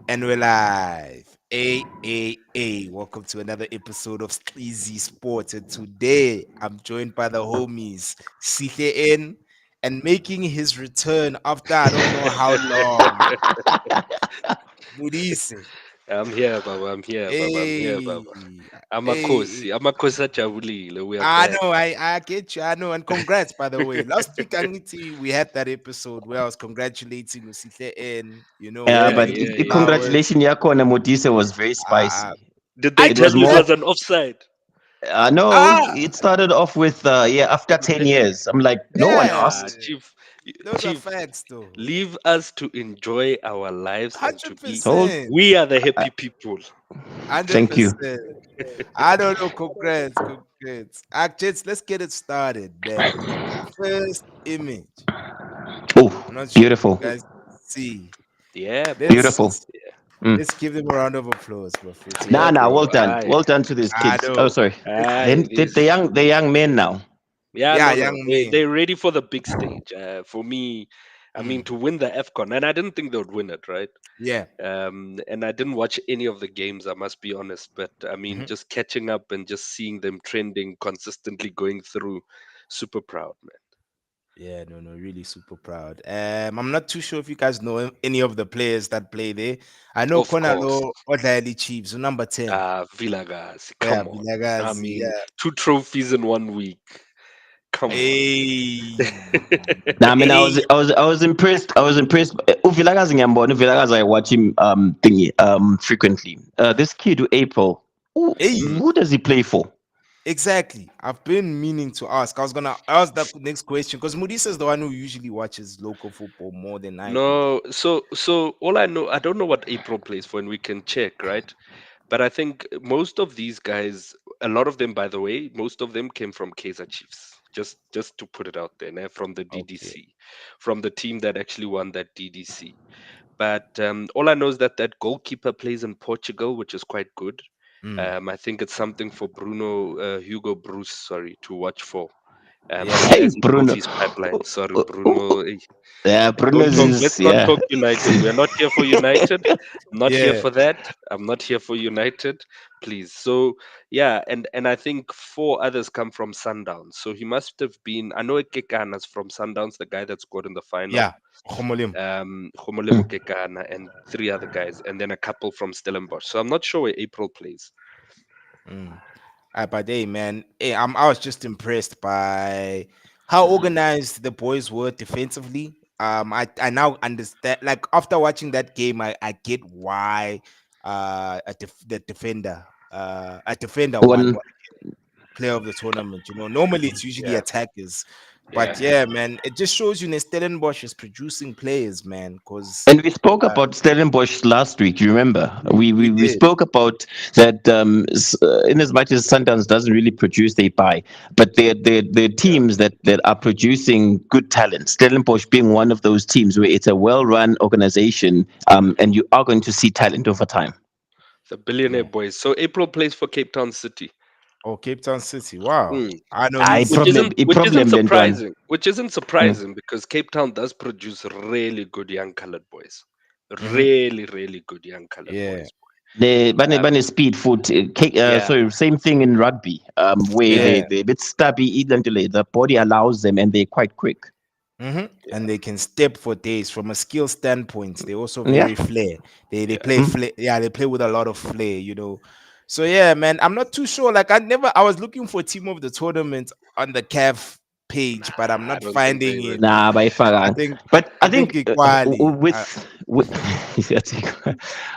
And we're live. Welcome to another episode of Sleazy Sports. And today I'm joined by the homies, Sithe and making his return after I don't know how long. Budise. I'm here, Baba. I'm here, Baba. I'm here, Hey, Baba. hey. Amakosi ajabulile. We are I back. know, I get you. I know. And congrats, by the way. Last week, Angiti, we had that episode where I was congratulating Sithe Yeah, Yeah, giving but him yeah, yeah. flowers. congratulations, Yako and Modise was very Uh, spicy. Did they I It tell was you it more. that was an offside? No, ah it started off with after 10 years. I'm like, no one yeah, Ah, asked. Chief, those are Chief, facts though. leave us to enjoy our lives and to Hundred eat. Told. percent, We are the Uh, happy people. 100 thank you. percent. I don't know. Congrats, congrats. Actually, let's get it started, man. First image. Oh, I'm not sure if you beautiful, guys see. Yeah, Let's beautiful. boys. Yeah. Mm. let's give them a round of applause, Bafetti. Yeah, Nah, nah. bro. Aye. Well done to these I kids. Oh, know. sorry. Aye, Then the young men now. yeah, Yeah, no, no. young They're men. ready for the big stage. For me, I mean, Mm, to win the AFCON, and I didn't think they would win it, right? yeah. And I didn't watch any of the games, I must be honest. But I mean, Mhm. just catching up and just seeing them trending consistently going through, super proud, man. Yeah, no, no, really super proud. I'm not too sure if you guys know any of the players that play there. I know Of course. Konalo Odlaili Chiefs, number 10. Vilagazi, Yeah, come on. I Vilagazi, mean, yeah. 2 trophies in 1 week. Come on. Hey, Nah, I mean, hey, I was impressed. I was impressed. Uvilagazi Nyambon, Uvilagazi, I watch him thingy frequently. This kid, April. hey. Mm. Who does he play for? Exactly. I've been meaning to ask. I was gonna ask that next question because Modisa is the one who usually watches local football more than I do. No, so all I know, I don't know what April plays for, and we can check, right? But I think most of these guys, a lot of them, by the way, most of them came from Kaizer Chiefs. Just to put it out there, né, from the Okay. DDC, from the team that actually won that DDC. But all I know is that that goalkeeper plays in Portugal, which is quite good. Mm. I think it's something for Bruno Hugo Bruce, sorry, to watch for. Yeah. He Hey, has improved Bruno. his pipeline. Sorry, Oh, oh, oh. Bruno. Yeah, Don't Bruno's talk. Let's is not yeah. talk United. We are not here for United. I'm not here Yeah. for that. I'm not here for United. Please. So yeah, and I think 4 others come from Sundowns. So he must have been. I know Kekana's from Sundowns, the guy that scored in the final. Yeah. Homolim. Khomolemo Kekana and 3 other guys, and then a couple from Stellenbosch. So I'm not sure where April plays. Mm. But hey, man, hey, I was just impressed by how organized the boys were defensively. I now understand. Like after watching that game, I get why the defender won One player of the tournament. Normally it's usually Yeah, attackers, yeah. but yeah, man, it just shows you Stellenbosch is producing players, man. Because and we spoke about Stellenbosch last week. You remember? we We did, spoke about that. In as much as Sundowns doesn't really produce, they buy, but they're Yeah. teams that are producing good talent. Stellenbosch being one of those teams where it's a well-run organization, and you are going to see talent over time. The billionaire yeah. boys. So April plays for Cape Town City. Oh, Cape Town City, wow. Mm. I know I he's problem a Which isn't problem then one. surprising. Which isn't surprising because Cape Town does produce really good young colored boys. Mhm. Really, really good young colored Yeah, boys. The Um, Bane speed foot, yeah, sorry, same thing in rugby, where yeah, yeah. they're a bit stubby, eventually the body allows them and they're quite quick. yeah, And they can step for days from a skill standpoint. They're also Yeah. very flair. They yeah. play Mm. flair. Yeah, they play with a lot of flair. So yeah, man, I'm not too sure. Like I was looking for team of the tournament on the CAF page, but I'm Nah, I not don't think finding they it. will. Nah, by I far. think But I I think think Equali. with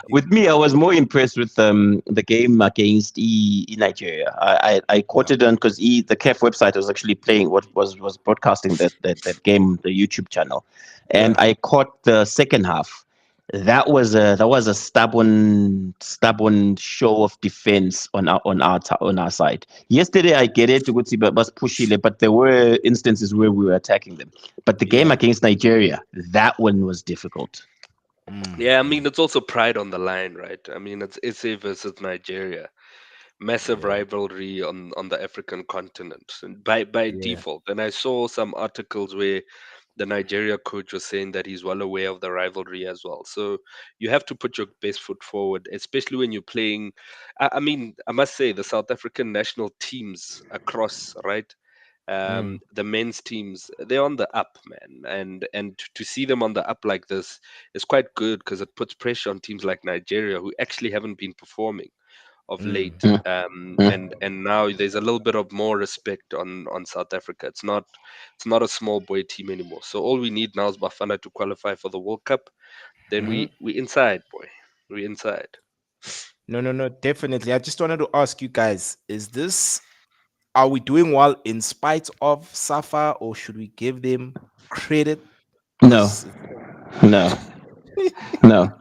with me, I was more impressed with the game against Nigeria. I caught Yeah. it on because the CAF website was actually playing what was broadcasting that game, the YouTube channel, and Yeah. I caught the second half. That was a stubborn show of defense on our side. Yesterday I get it, but was pushing, but there were instances where we were attacking them. But the game Yeah. against Nigeria, that one was difficult. Yeah, I mean Mm. it's also pride on the line, right? I mean it's SA versus Nigeria, massive Yeah. rivalry on the African continent and by Yeah. default. And I saw some articles where the Nigeria coach was saying that he's well aware of the rivalry as well. So you have to put your best foot forward, especially when you're playing. I mean, I must say the South African national teams across, right? Mm. The men's teams, they're on the up, man, and to see them on the up like this is quite good because it puts pressure on teams like Nigeria who actually haven't been performing of Mm. late. Mm, mm. And now there's a little bit of more respect on South Africa. It's not a small boy team anymore. So all we need now is Bafana to qualify for the World Cup. Then Hmm. we inside, boy. We inside. No, no, no, definitely. I just wanted to ask you guys: Is this are we doing well in spite of Safa, or should we give them credit? No, Because no, no,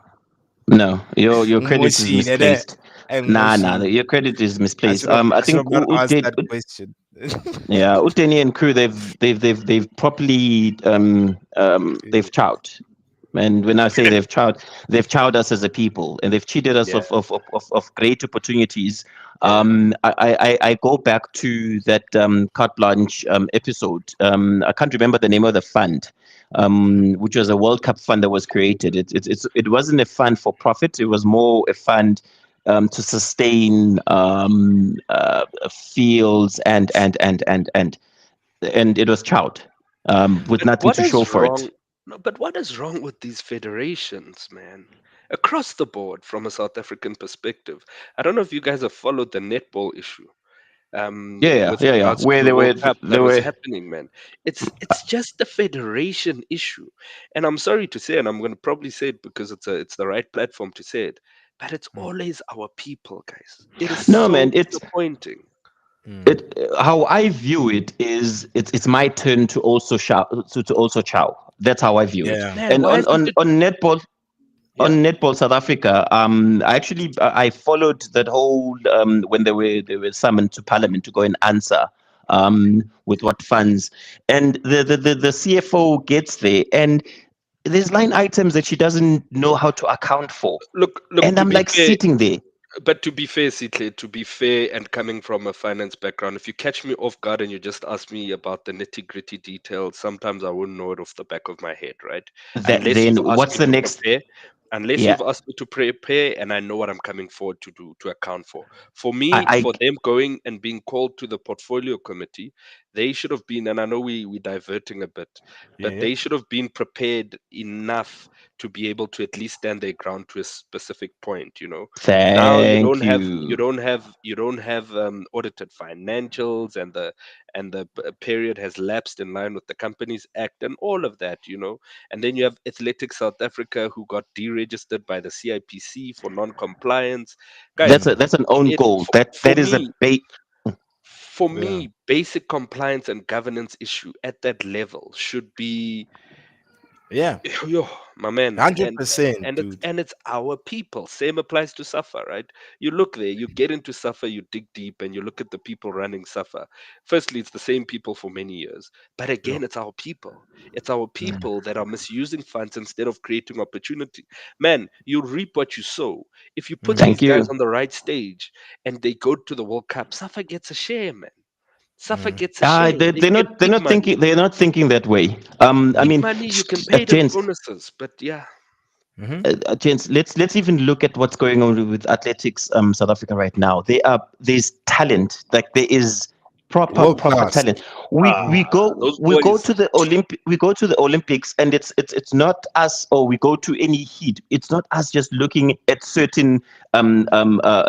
no. Your credit is Moshi, nene, misplaced. and Nah, nah. Moshi. Your credit is misplaced. I I should think have not asked that question. yeah, Uteni and crew they've properly they've chowed. And when I say they've chowed us as a people, and they've cheated us Yeah, of great opportunities. yeah. I go back to that carte blanche episode. I can't remember the name of the fund, Mhm. which was a World Cup fund that was created. It wasn't a fund for profit. It was more a fund to sustain fields and it was chowed with But nothing what to show is for it. wrong? No, but what is wrong with these federations, man? Across the board, from a South African perspective, I don't know if you guys have followed the netball issue, Yeah, yeah, with yeah, yeah. regards to Where the they were, World Cup they that was were. happening, man. It's just the federation issue, and I'm sorry to say, and I'm going to probably say it because it's the right platform to say it, but it's Mm. always our people, guys. It is No, so man. disappointing, Mm. It how I view it is it's my turn to also to also chow. That's how I view it. Yeah. man. And Why isn't it? on Yeah, netball South Africa, I actually I followed that whole when they were summoned to Parliament to go and answer with what funds, and the CFO gets there and there's line items that she doesn't know how to account for, look. and To I'm be like fair, sitting there. But to be fair, Sitle, to be fair, and coming from a finance background, if you catch me off guard and you just ask me about the nitty gritty details, sometimes I wouldn't know it off the back of my head, right? That Unless then you've asked what's me the to next? prepare, unless Yeah, you've asked me to prepare, and I know what I'm coming forward to do to account for. For I, me, I for them going and being called to the portfolio committee, they should have been, and I know we're diverting a bit, Yeah. but Yeah. they should have been prepared enough to be able to at least stand their ground to a specific point, now you don't thank have you you. don't have you don't have audited financials, and the period has lapsed in line with the Companies Act and all of that, and then you have Athletics South Africa who got deregistered by the CIPC for non-compliance. That's Guys, a that's an own it goal. for, That for is a me bait. for Yeah. me basic compliance and governance issue at that level should be. Yeah. Yo, my man, Hundred and percent, and it's dude. and it's our people. Same applies to Safa, right? You look there, you get into Safa, you dig deep, and you look at the people running Safa. Firstly, it's the same people for many years, but Yeah. again, it's our people. It's our Mm. people that are misusing funds instead of creating opportunity. Man, you reap what you sow. If you put Mm. these Thank guys you. on the right stage and they go to the World Cup, Safa gets a share, man. Safa Mm. gets a share. They, They they're get not they're big not money. thinking they're not thinking that way. I Big mean, money, you can pay them gents, bonuses, but yeah. Mm-hmm. gents, let's even look at what's going on with athletics South Africa right now. There's talent, like there is World proper class. talent. Mm. Those We go boys. to the Olympics and it's not us, or we go to any heat. It's not us just looking at certain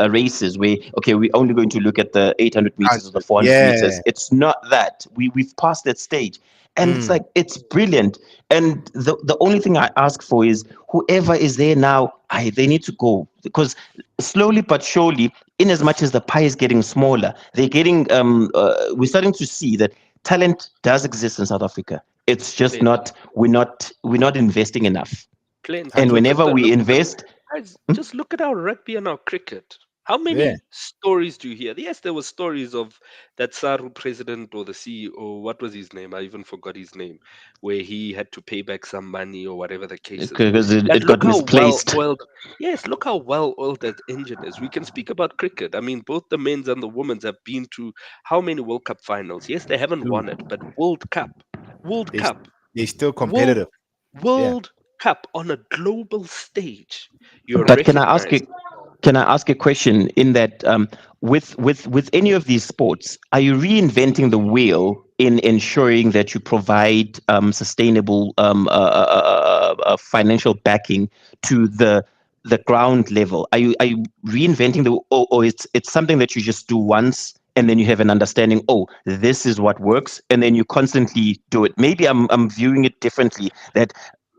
races where okay we're only going to look at the 800 meters or the 100. 400 Yeah. meters. It's not that we've passed that stage, and it's Mm. like it's brilliant. And the only thing I ask for is whoever is there now, they need to go, because slowly but surely, in as much as the pie is getting smaller, we're starting to see that talent does exist in South Africa. It's just Plenty. not we're not investing enough. Plenty. And whenever we Look at the invest, guys, just look at our rugby and our cricket. How Yeah. many stories do you hear? Yes, there were stories of that Saru president or the CEO, what was his name? I even forgot his name, where he had to pay back some money or whatever the case is. because But it look got how well misplaced. oiled, yes, look how well oiled that engine is. We can speak about cricket. I mean, both the men's and the women's have been to how many World Cup finals? Yes, they haven't Dude. won it, but World Cup. World There's Cup. they're still World competitive. Yeah. World Cup on a global stage. You're But can I ask you? recognized. Can I ask a question? In that, with any of these sports, are you reinventing the wheel in ensuring that you provide sustainable financial backing to the ground level? Are you reinventing or it's something that you just do once and then you have an understanding? Oh, this is what works, and then you constantly do it. Maybe I'm viewing it differently. That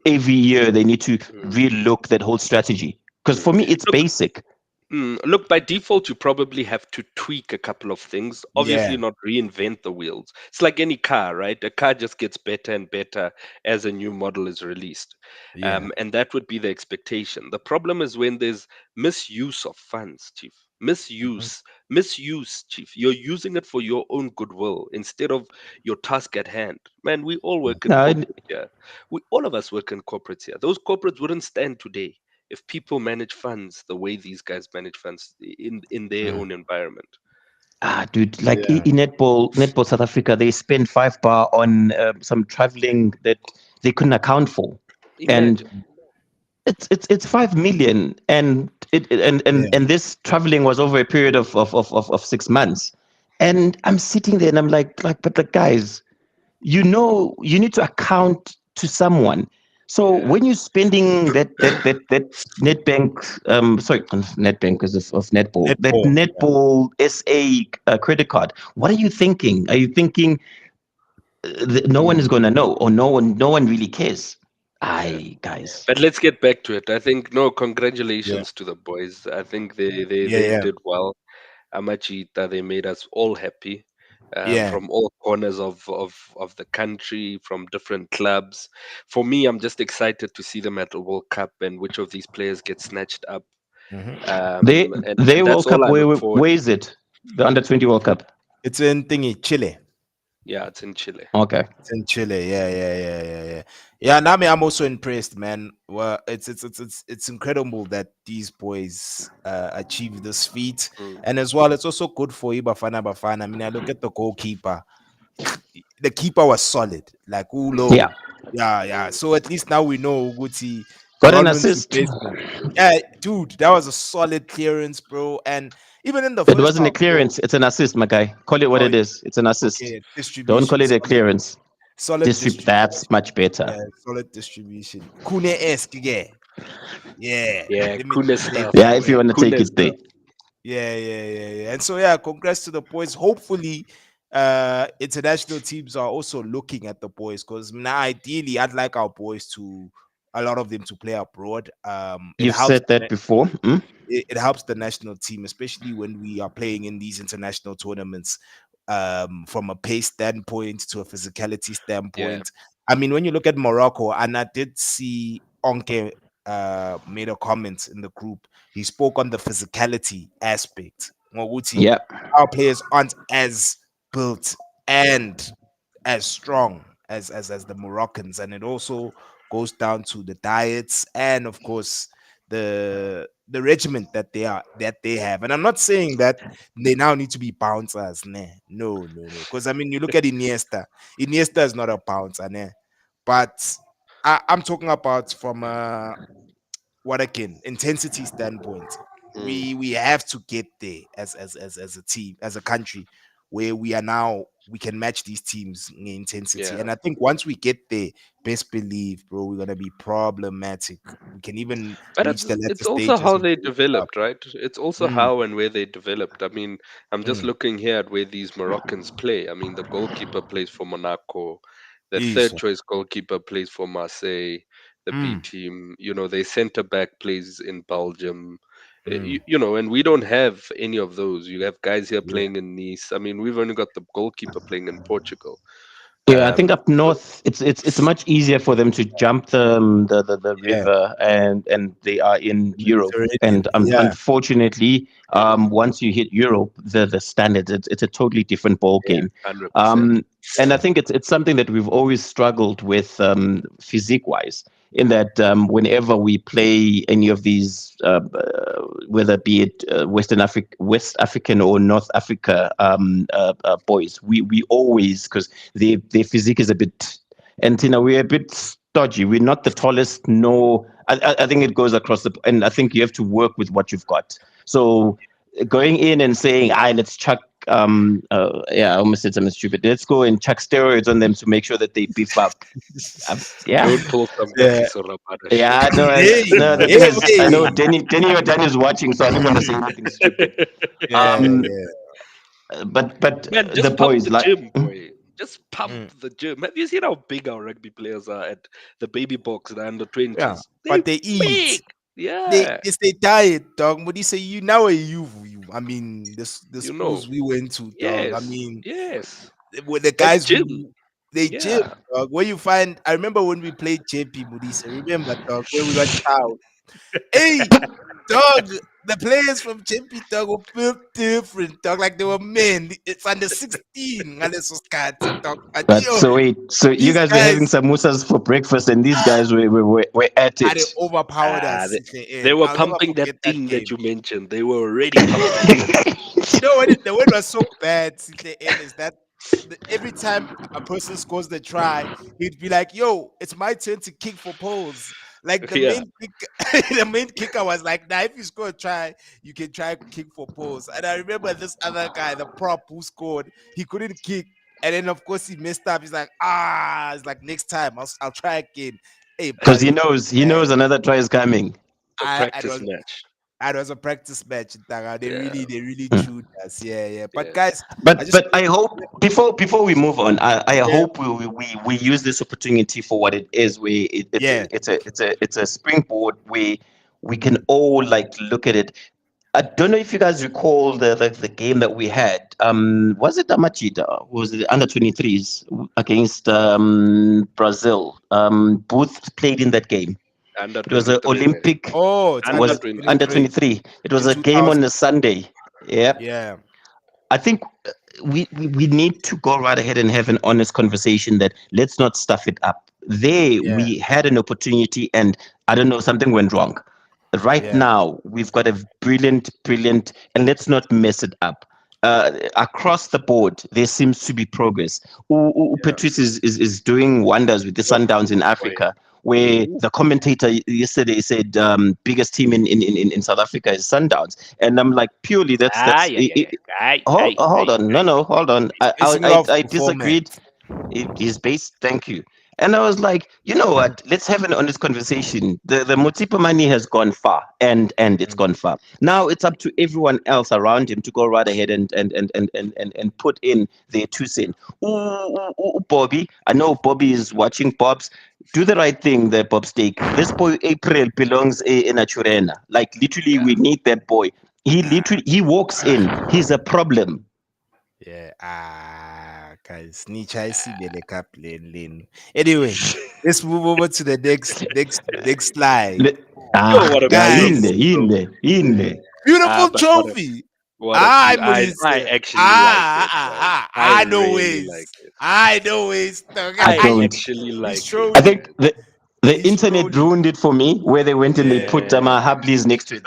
every year they need to Mm, relook that whole strategy. Because mm. for me, it's Look, basic. Look, by default, you probably have to tweak a couple of things. Obviously, Yeah. not reinvent the wheels. It's like any car, right? A car just gets better and better as a new model is released. Yeah. And that would be the expectation. The problem is when there's misuse of funds, Chief. Mhm. Misuse, Chief. You're using it for your own goodwill instead of your task at hand. Man, we all work in Uh, corporate here. All of us work in corporates here. Those corporates wouldn't stand today if people manage funds the way these guys manage funds in their Mm. own environment. dude, like Yeah. in netball South Africa, they spend 5 bar on some traveling that they couldn't account for, and Imagine. it's 5 million, and Yeah. and this traveling was over a period of 6 months, and I'm sitting there and I'm like, but the guys, you need to account to someone. So Yeah. when you're spending that Netbank, sorry, Netbank because of netball, that Netball. netball SA credit card, what are you thinking? Are you thinking no one is Mm. gonna know, or no one really cares? Yeah. Aye, guys. But let's get back to it. I think no, Yeah. congratulations to the boys. I think Yeah. they Yeah. did well. Amachita, they made us all happy. Yeah. From all corners of the country, from different clubs. For me, I'm just excited to see them at the World Cup and which of these players get snatched up. Hmm. They And that's World all Cup. I look Where forward is to. it? The under 20 World Cup. It's in thingy Chile. Yeah, it's in Chile. Okay. It's in Chile. Yeah, yeah, yeah, yeah, yeah. Yeah, Nami, I'm also impressed, man. Well, it's incredible that these boys achieve this feat, Mm, and as well, it's also good for Ibafana Bafana. I mean, I look at the goalkeeper. The keeper was solid, like Yeah. Ulo. Yeah, yeah. mm. So at least now we know Guti Got an Bronwyn's assist. replacement. Yeah, dude, that was a solid clearance, bro. And even in the It first wasn't a half, bro. clearance. It's an assist, my guy. Call it what Oh, it is. It's an assist. okay, Don't call distribution, it a solid, clearance. solid That's distribution. much better. Yeah, solid distribution. Kune-esque, yeah. Yeah. Yeah, Let me Kuna translate stuff. that Yeah, if you word. want to take Kuna it there. stuff. Yeah, yeah, yeah, yeah. And so yeah, congrats to the boys. Hopefully, international teams are also looking at the boys because now ideally I'd like our boys to a lot of them to play abroad. It You've helps said that before. Hmm? it helps the national team, especially when we are playing in these international tournaments. From a pace standpoint to a physicality Yeah, standpoint. I mean, when you look at Morocco, and I did see Onke made a comment in the group. He spoke on the physicality aspect. Ngokuthi Yeah. our players aren't as built and as strong as the Moroccans, and it also goes down to the diets and of course the regiment that they have. And I'm not saying that they now need to be bouncers, nah. No, no, no. Because I mean, you look at Iniesta. Iniesta is not a bouncer, nah. But I'm talking about from a what again intensity standpoint. mm, We have to get there as a team, as a country, where we are now we can match these teams in intensity. yeah. And I think once we get there, best believe, bro, we're gonna be problematic. We can even But reach the latter it's also stages how of they the World Cup. developed, right? It's also Mm, how and where they developed. I mean, I'm just mm, looking here at where these Moroccans play. I mean, the goalkeeper plays for Monaco, the third easy. choice goalkeeper plays for Marseille, the B Mm, team. Their center back plays in Belgium. mm, And we don't have any of those. You have guys here yeah, playing in Nice. I mean, we've only got the goalkeeper playing in Portugal. Yeah, I think up So north it's much easier for them to jump the yeah. river, and they are in Europe. Mediterranean. And Yeah, unfortunately, mm, once you hit Europe, the standards, it's a totally different ball yeah, game. 100%. And I think it's something that we've always struggled with, physique wise, in that whenever we play any of these, whether be it West African or North Africa boys, we always, because their physique is a bit And Tina, we're a bit stodgy. We're not the tallest. No, I think it goes across the. And I think you have to work with what you've got. So going in and saying, "I let's chuck." Yeah, I almost said something stupid. Let's go and chuck steroids on them to make sure that they beef up. Yeah, Don't pull some Yeah. Kagiso Rabada yeah. shit. No, no. Hey, The thing hey, is, I know hey. Denny Jordan is watching, so I don't want to say anything stupid. Yeah, Um, yeah. but Man, the just pump boys the like. gym, boy. Just pump Mm, the gym. Have you seen how big our rugby players are at the baby box, the under yeah. 20s? They But they eat. big. Yeah. They stay tired, dog. But you say you now are you. I mean, the You schools know. we went to, dog. I Yes. mean, Yes. with the That's guys gym. who they gym, Yeah. dog. Where you find I remember when we played JP Modise. Remember, dog, when we got child. Hey, dog, the players from JP dog were built different, dog. Like they were men. It's under 16. Unless was cat, dog. But But yo, so wait, so you these guys were having guys samosas for breakfast, and these guys were at had it it. overpowered Ah, us they, in the they end. were I'll never pumping that forget that thing that game. you mentioned. They were already pumping that thing. You know what? The word was so bad since the end is that every time a person scores the try, he'd be like, "Yo, it's my turn to kick for poles." Like the Yeah. main kick, the main kicker was like, "Now, if you score a try, you can try kick for poles." And I remember this other guy, the prop who scored, he couldn't kick, and then of course he messed up. He's like, "Ah," it's like next time I'll try again. Hey, Because but he knows man, another try is coming. A I practice was match. and it was a practice match in Tanga. Yeah. They really Mm. chewed us. Yeah, yeah. But Yeah. guys, I just But I hope before we move on, I yeah, hope we use this opportunity for what it is. yeah, It's a springboard where we can all like look at it. I don't know if you guys recall the game that we had. Was it Amachita? Was it under 23s against Brazil? Both played in that game. Under It was an 23, man. Olympic. Oh, it's Under under Was 23. under 23 23. It was in a game 2000. on a Sunday. Yeah, Yeah, I think we need to go right ahead and have an honest conversation that let's not stuff it up. There, yeah, we had an opportunity, and I don't know, something went wrong. Right yeah, now, we've got a brilliant, and let's not mess it up. Across the board, there seems to be progress. Yeah. Patrice is doing wonders with the Oh, Sundowns in boy. Africa, where Ooh. the commentator yesterday said biggest team in South Africa is Sundowns, and I'm like, purely Ah, yeah, yeah, yeah. Aye, hold, aye, hold aye, on. No, aye. no, hold on. basing it off I disagreed. performance. It is based. Thank you. And I was like, you know what? Let's have an honest conversation. The Motsipa money has gone far, and it's Mm. gone far. Now it's up to everyone else around him to go right ahead and put in their 2 cents. Bobby, I know Bobby is watching. Bob's do the right thing there, Bob Steak. This boy April belongs in a Churena. Like literally, Yeah. we need that boy. He walks in. He's a problem. Yeah, guys, Nicha Sibele lane. Anyway, let's move over to the next slide, Le- Ah, What a yeah, guys. beautiful trophy. Beautiful But trophy. what a I Molise. actually like it, man. I I know really like ways. it. I know ways. Dog. I I don't. actually He like it, I showed it. think man. the He internet showed it. ruined it for me, where they went and they put Yeah. Hablis next to it.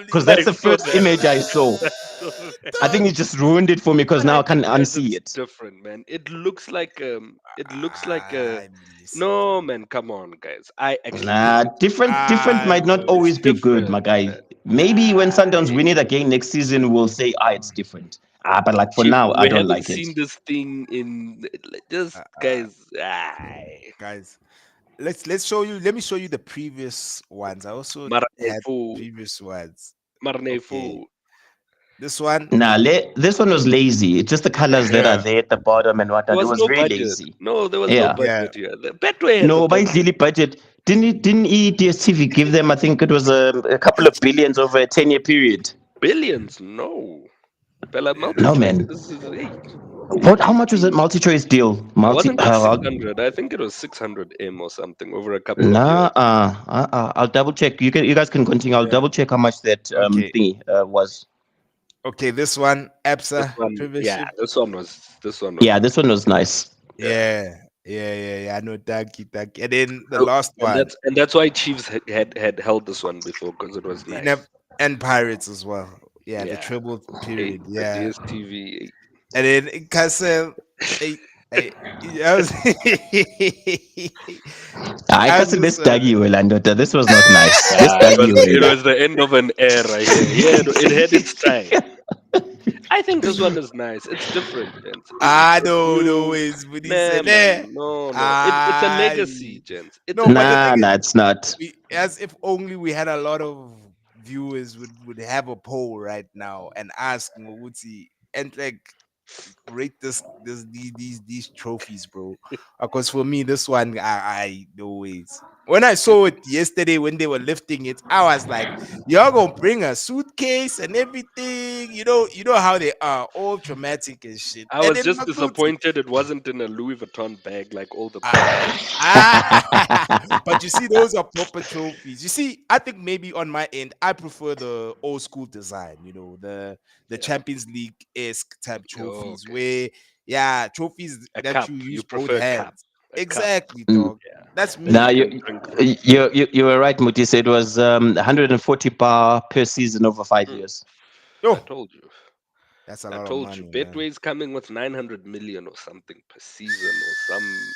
Because I that's the saw first that. image I saw. I saw that. I think it just ruined it for me because But now I I can't think, guys, unsee it's it. different, man. It looks like Molise, no, dog. man. Come on, guys. I actually think Nah, it's different might not it's always Molise. be good, my different, guy. man. Maybe when Sundowns win it again next season, we'll say, it's different. But like for Chief, now, I we don't haven't like it. seen this thing in just Uh, uh, guys. Aye. guys, let's show you. Let me show you the previous ones. I also had Marnefu, previous ones. Okay, Marnefu. this one. Nah, this one was lazy. It's just the colors that are Yeah, there at the bottom and There whatnot. It was was no very budget. lazy. No, there was no Yeah. yeah. budget here. The Betway had the No, by budget. daily budget, didn't EDSTV give them? I think it was a couple of billions over a 10-year period. Billions, no. Bella No, multi-choice. man. This is hey, What? How much was it? Multi-choice deal. wasn't it 600? I think it was 600 M or something over a couple of Nah. years. I'll double check. You guys can continue. I'll Yeah. double check how much that Okay. thingy was. Okay. This one, This APSA one, yeah, Premiership. this one was Yeah, this nice. one was nice. Yeah, Yeah. I know. Thank you. And then the Oh, last and one, that's why Chiefs had held this one before because it was in a, nice. and Pirates as well. Yeah, the Yeah, treble hey, period. the Yeah. DSTV. And then in Castle, hey, I, I was, I I can't was say this just, daggy well, and this was not nice. This It daggy was well. the end of an era here. Yeah, it had its time. I think this one is nice. It's different, gents. It's no, no, new. it's what he Nah, said there. man. No, no. It's a Ah, legacy, gents. It's a no, but the thing Nah, is, nah, legacy. it's not. as if only we had a lot of viewers would have a poll right now and ask Nguguthi and like rate these trophies, bro. Because for me, this one I always when I saw it yesterday when they were lifting it, I was like, y'all gonna bring a suitcase and everything, you know how they are, all dramatic and shit. I And was then just Makuti, disappointed it wasn't in a Louis Vuitton bag like all the ah, prizes. but you see, those are proper trophies. You see, I think maybe on my end, I prefer the old school design. The Yeah. Champions League esque type trophies, Okay. where yeah, trophies A that you cup. You use both prefer a cup. hands. A cup. Exactly, Mm. dog. Yeah. That's That Now you me. can drink from. you were right, Muti. Said it was 140 bar per season over five Mm, years. I Yo, told you. that's a I lot of told you. money, man. Betway's coming with 900 million or something per season or some.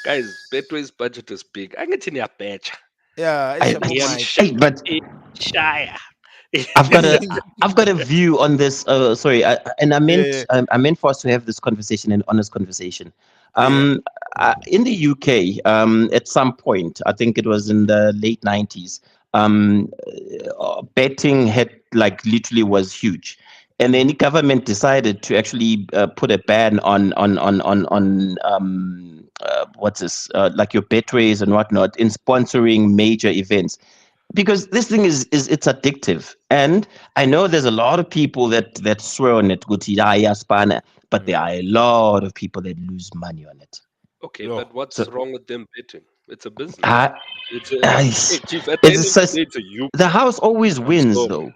Guys, Betway's budget is big. I get in your patch. Yeah, it's I, a I am my. but Shire. I've got a I've got a view on this. Sorry, and Yeah, I meant for us to have this conversation, an honest conversation. yeah. Um, in the UK, at some point, I think it was in the late '90s, betting had like literally was huge, and then the Mhm. government decided to actually put a ban on what's this like your betways and whatnot in sponsoring major events because this thing is it's addictive, and I know there's a lot of people that swear on it Guti, "Ah, yeah, spanner," but there Mm. are a lot of people that lose money on it. Okay, Yo, but what's So wrong with them betting? It's a business. uh, It's a it's, hey, chief. At the end it's of the such, day, it's a you the problem. house always I'm wins sorry. though.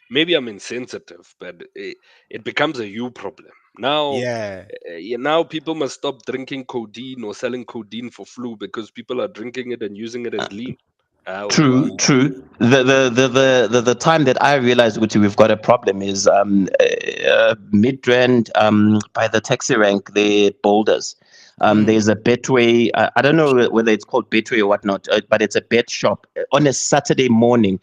Maybe I'm insensitive, but it becomes a you problem. Now, yeah. now people must stop drinking codeine or selling codeine for flu because people are drinking it and using it as lean. Oh True, wow. true. The time that I realized which we've got a problem is Midrand by the taxi rank the boulders. Mm. There's a Betway. I don't know whether it's called Betway or whatnot, but it's a bet shop on a Saturday morning.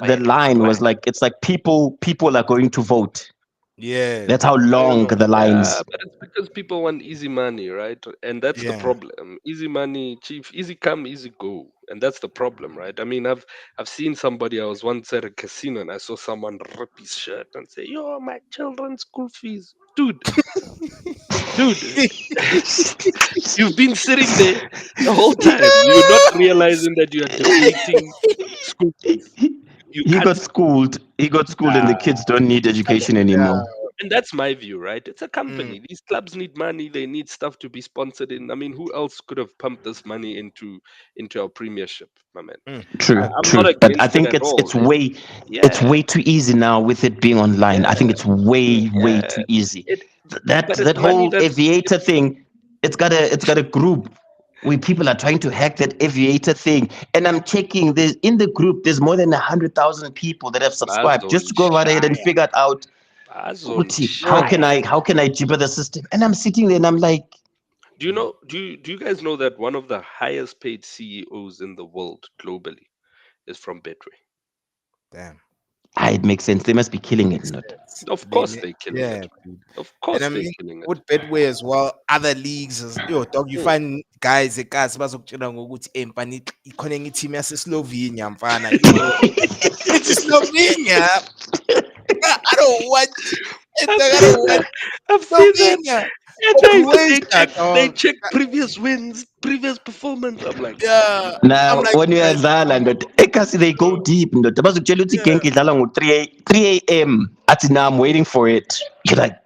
Oh The yeah, that's line was right. like it's like people are going to vote. Yeah. That's how I long know. the Yeah, lines. but it's because people want easy money, right? And that's the Yeah. problem. Easy money, chief, easy come, easy go. And that's the problem, right? I mean, I've seen somebody, I was once at a casino and I saw someone rip his shirt and say, "Yo, my children's school fees." Dude, you've been sitting there the whole time. You're not realizing that you are deflating school fees. You He can't got see. schooled. He got schooled, and the kids don't need Come education on. Yeah. anymore. And that's my view, right? It's a Mm. company. These clubs need money. They need stuff to be sponsored in. I mean, who else could have pumped this money into our premiership, my man? Mm. True, I'm not true. But I against it think at all. it's Yeah, way too easy now with it being online. I yeah, think it's way yeah. too easy. It, That but it's that money whole that's aviator thing, it's got a group where people are trying to hack that aviator thing. And I'm checking there's in the group, there's more than 100,000 people that have subscribed just to Bazon go right ahead and Shire. figure it out. Bazon Uti, how Yo. can Shire. I jibber the system? And I'm sitting there and I'm like, Do you know? Do you guys know that one of the highest paid CEOs in the world globally is from Betway? Damn. ah, it makes sense. They must be killing it, Makes not. sense. Of course they're killing Yeah, it. dude. Of And course I they're mean, killing it. with Bedway as well, other leagues, yo, dog, you Mm. find guys ekas bazokutshela ngokuthi empani ikhona enye team yaseSlovenia mfana. Yo, it's Slovenia. I don't watch it. I've I seen don't watch that. I've seen that. Slovenia And or Croatia, they dog. check previous wins, previous performance. I'm like, Yeah, I'm Now, like, when guys, uyadlala come ndoda ekhasi they go oh, deep ndoda bazokutshela ukuthi yeah. igenki idlala ngo 3 a.m. athi now I'm waiting for it. You're like,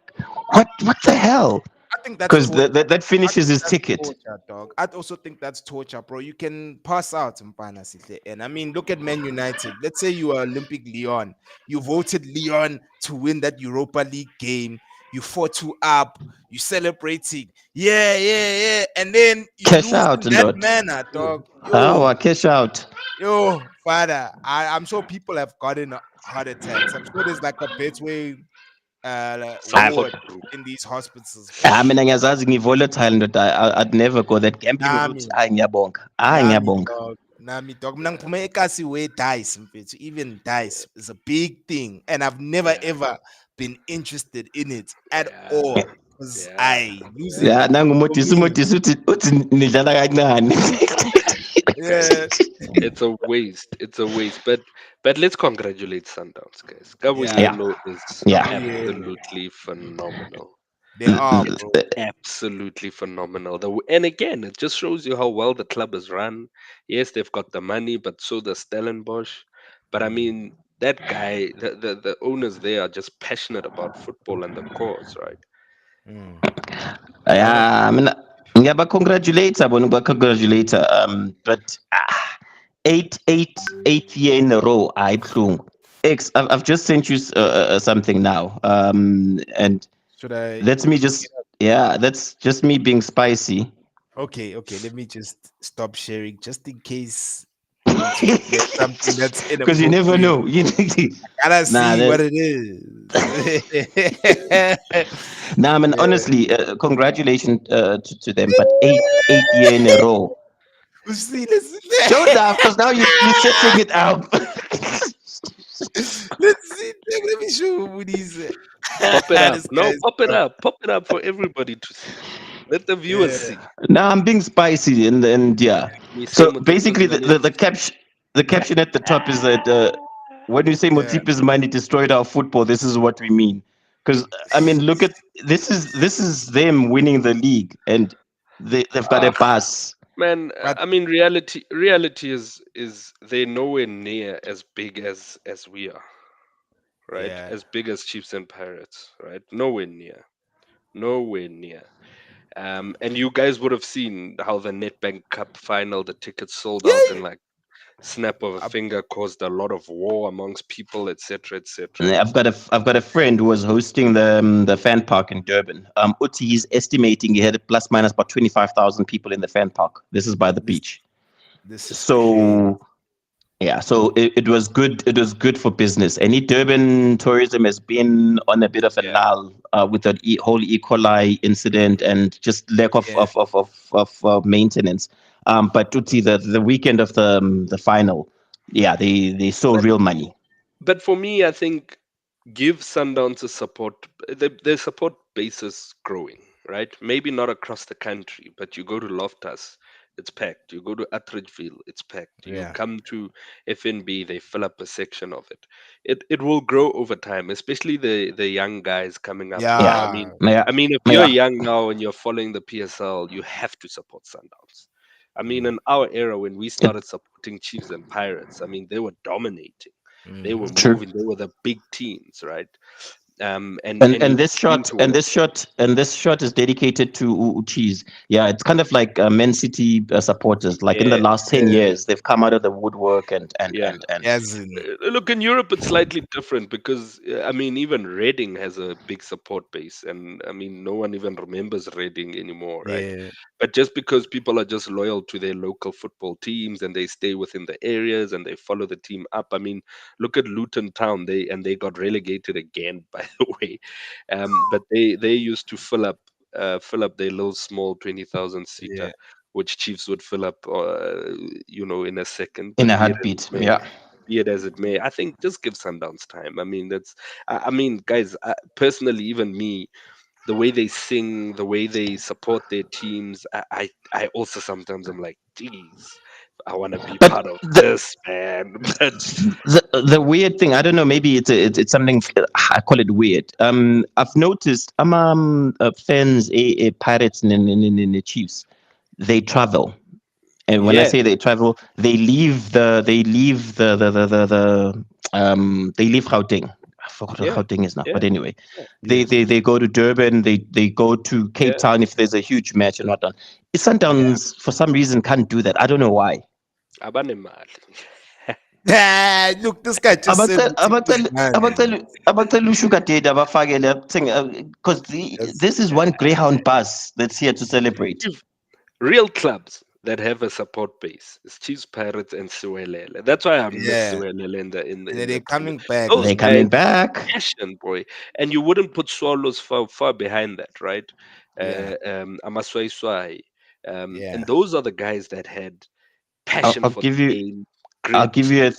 what the hell? I think that's Because torture. that I finishes think his that's ticket. torture, dog. I also think that's torture, bro. You can pass out Mpana Sihle. And I mean, look at Man United. Let's say you are Olympic Lyon. You voted Lyon to win that Europa League game. You 4-2 up. You celebrating. Yeah, yeah, yeah. And then you Cash lose out in that ndoda. manner, mm. dog. Awa, Yo, cash out. yo, father. I'm sure people have gotten heart attacks. I'm sure there's like a Betway Support ward group. in these hospitals, bro. Mina ngiyazazi ngi-volatile ndoda. I'd never go that. Ngempilo ukuthi Nami, ngiyabonga. nami Ngiyabonga. dog, nami dog. Mina ngiphume ekasi we dice, mfethu. Even dice is a big thing, and I've never Yeah, ever been interested in it at yeah, all. Cause yeah. I losing Ya nangu for umodisi me, umodisi uthi nidlala kancane. Guys, yeah, it's a waste. It's a waste. But let's congratulate Sundowns, guys. yeah, Yeah, Kabuyelo is yeah. Kabuyelo. absolutely phenomenal. They are, bro. Absolutely phenomenal. And again, it just shows you how well the club is run. Yes, they've got the money, but so does Stellenbosch. But I Mm, mean, that guy, the owners there are just passionate about football and the cause, right? mm. No, Yeah, mina ngiyabacongratulate bona ngibacongratulate but eighth year in a row hayi buhlungu. I've just sent you something now and should I? that's me just yeah, that's just me being spicy. Okay, okay. Let me just stop sharing, just in case you want to share something that's Because you never inappropriate. know. You Gotta nah, see what it is. nah, I mean, Yeah. honestly, congratulations to them. But eighth year in a row. Let's see, let's Don't see. laugh, because now you're setting it up. Let's see. Let me show you what he's. Pop it up. This No, guy's pop it drunk. up. Pop it up for everybody to see. Let the viewers Yeah. see. Now I'm being spicy, and yeah. We say So Motsepe's basically, money. the caption at the top is that when we say Yeah. Motsipe's money destroyed our football, this is what we mean. Because I mean, look at this is them winning the league, and they've got a Ah, pass. man, But I mean, reality is they're nowhere near as big as we are, right? yeah. As big as Chiefs and Pirates, right? Nowhere near. Nowhere near. And you guys would have seen how the NetBank Cup final, the tickets sold out in Yeah. like snap of a Uh, finger, caused a lot of war amongst people, etc., etc. I've got a friend who was hosting the fan park in Durban. Uti is estimating he had plus minus about 25,000 people in the fan park. This is by the this beach. this is crazy. So yeah, so it was good. It was good for business. Any Durban tourism has been on a bit of a Yeah. lull with the whole E. coli incident and just lack of Yeah. maintenance. But Uti, the weekend of the final, yeah, they saw But real money. but for me, I think give Sundowns a support. Their support base is growing, right? Maybe not across the country, but you go to Loftus, it's packed. You go to Attridgeville, it's packed. You Yeah. come to FNB, they fill up a section of it. It will grow over time, especially the young guys coming up Yeah, now. Yeah. yeah, I mean, if you're yeah. young now and you're following the PSL, you have to support Sundowns. I mean, Mm, in our era when we It, started supporting Chiefs and Pirates, I mean, they were dominating. They were mhm. true. moving. They were the big teams, right? And And you've this seen shot to and where, this shot is dedicated to Cheese. Yeah, it's kind of like Man City supporters. Like in the yeah, last 10 years, they've come out of the woodwork yeah. and As in, Look, in Europe, it's slightly different because I mean, even Reading has a big support base, and I mean, no one even remembers Reading anymore, right? yeah. But just because people are just loyal to their local football teams and they stay within the areas and they follow the team up. I mean, look at Luton Town. They got relegated again, by the way. But they used to fill up their little small 20,000 seater, Yeah. which Chiefs would fill up, in a second. in But a be it as it heartbeat. may, Yeah. I think just give Sundowns time. I mean, I mean, guys, personally, even me, the way they sing, the way they support their teams, I also sometimes I'm like, geez, I want to be But part of this, man. But the weird thing, I don't know, maybe it's something I call it weird. I've noticed fans, Pirates and the Chiefs, they travel. And when I yeah, say they travel, they leave Gauteng. I forgot what yeah, Gauteng is now, yeah, but anyway, yeah, they Yeah. they they go to Durban, they go to Cape yeah. Town if there's a huge match and whatnot. Yeah. Sundowns for some reason can't do that. I don't know why. Abanemali. Ah, look, this guy just said Abacel Mutipa's man. abacel usugar daddy abafakele thing because That's this is one Greyhound bus that's here to celebrate. If real clubs, that have a support base. It's Chiefs, Pirates, and Siwelele. That's why I miss Yeah. Siwelele in And then in they're the team. coming back, Those They man. guys, coming back. passion, boy, and you wouldn't put Swallows far behind that, right? Yeah. Amaswai Swai, and Yeah. those are the guys that had I'll, passion I'll for the give you. game, I'll give grit. you a.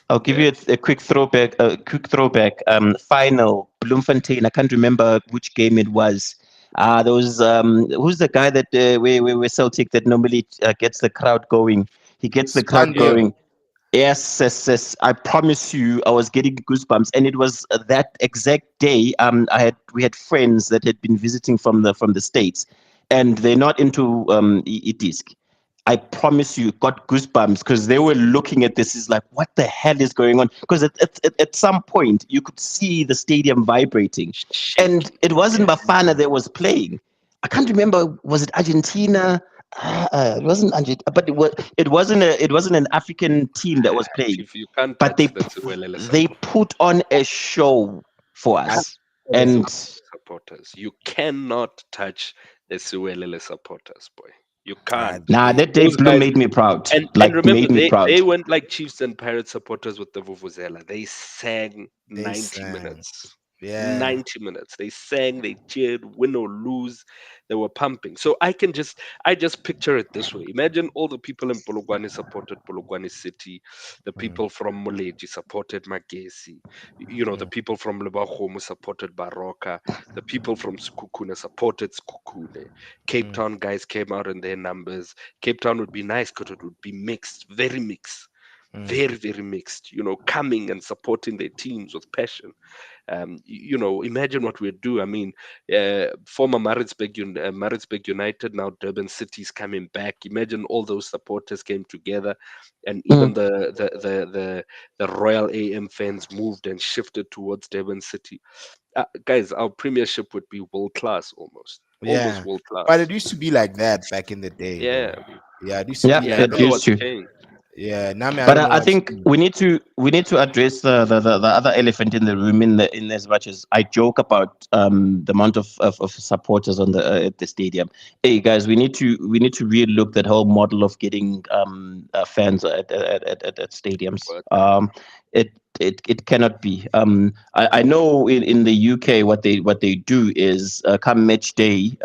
I'll give Yeah, you a quick throwback. A quick throwback. Final Bloemfontein. I can't remember which game it was. There was who's the guy that where Celtic that normally gets the crowd going. He gets the crowd Spandio. going. Yes, yes, yes. I promise you, I was getting goosebumps, and it was that exact day. We had friends that had been visiting from the states, and they're not into disc. I promise you, got goosebumps because they were looking at this. Is like, what the hell is going on? Because at some point you could see the stadium vibrating, and shaking. it wasn't Yeah. Bafana that was playing. I can't remember. Was it Argentina? It wasn't Argentina, but it wasn't an African team that was playing. If you can't But touch the Siwelele they support, put on a show for you can't us, touch the and supporters. You cannot touch the Siwelele supporters, boy. You Ah, can't. nah, that day Those Blue guys. made me proud. And Like remember, made me they proud. went like Chiefs and Pirates supporters with the Vuvuzela. They sang they 90 sang. minutes. Yeah. 90 minutes. They sang, they cheered, win or lose, they were pumping. So I just picture it this way. Imagine all the people in Polokwane supported Polokwane City, the Mm, people from Moleji supported Magesi, you know, the mm, people from Lebahomo supported Baroka, the people from Skukune supported Skukune. Cape mm, Town guys came out in their numbers. Cape Town would be nice because it would be mixed, very mixed, mm. very, very mixed, you know, coming and supporting their teams with passion. You know, imagine what we'd do. I mean, former Maritzburg United, now Durban City's coming back. Imagine all those supporters came together, and even Mm. the Royal AM fans moved and shifted towards Durban City. Guys, our premiership would be world class, almost Yeah. world But it class. used to be like that back in the day, Yeah, though. Yeah, it used to Yeah, be yeah. I like it don't know that. used what's to. changed. Yeah. Nami, I But don't know I what's think we need to address the other elephant in the room in as much as I joke about the amount of supporters on the at the stadium. Hey guys, we need to really look that whole model of getting fans at stadiums. It it cannot be. I know in the UK what they do is come match day.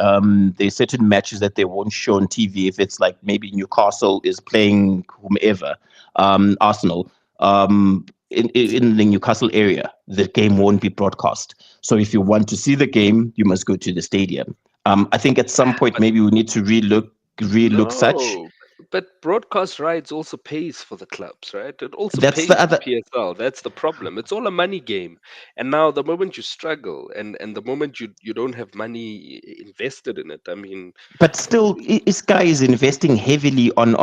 There's certain matches that they won't show on TV if it's like maybe Newcastle is playing whomever, Arsenal. In the Newcastle area, the game won't be broadcast. So if you want to see the game, you must go to the stadium. I think at some point But maybe we need to relook such. no, but broadcast rights also pays for the clubs, right? It also That's the pays the other. PSL. That's the problem. It's all a money game. And now the moment you struggle and the moment you don't have money invested in it, I mean, But still, Sky is investing heavily on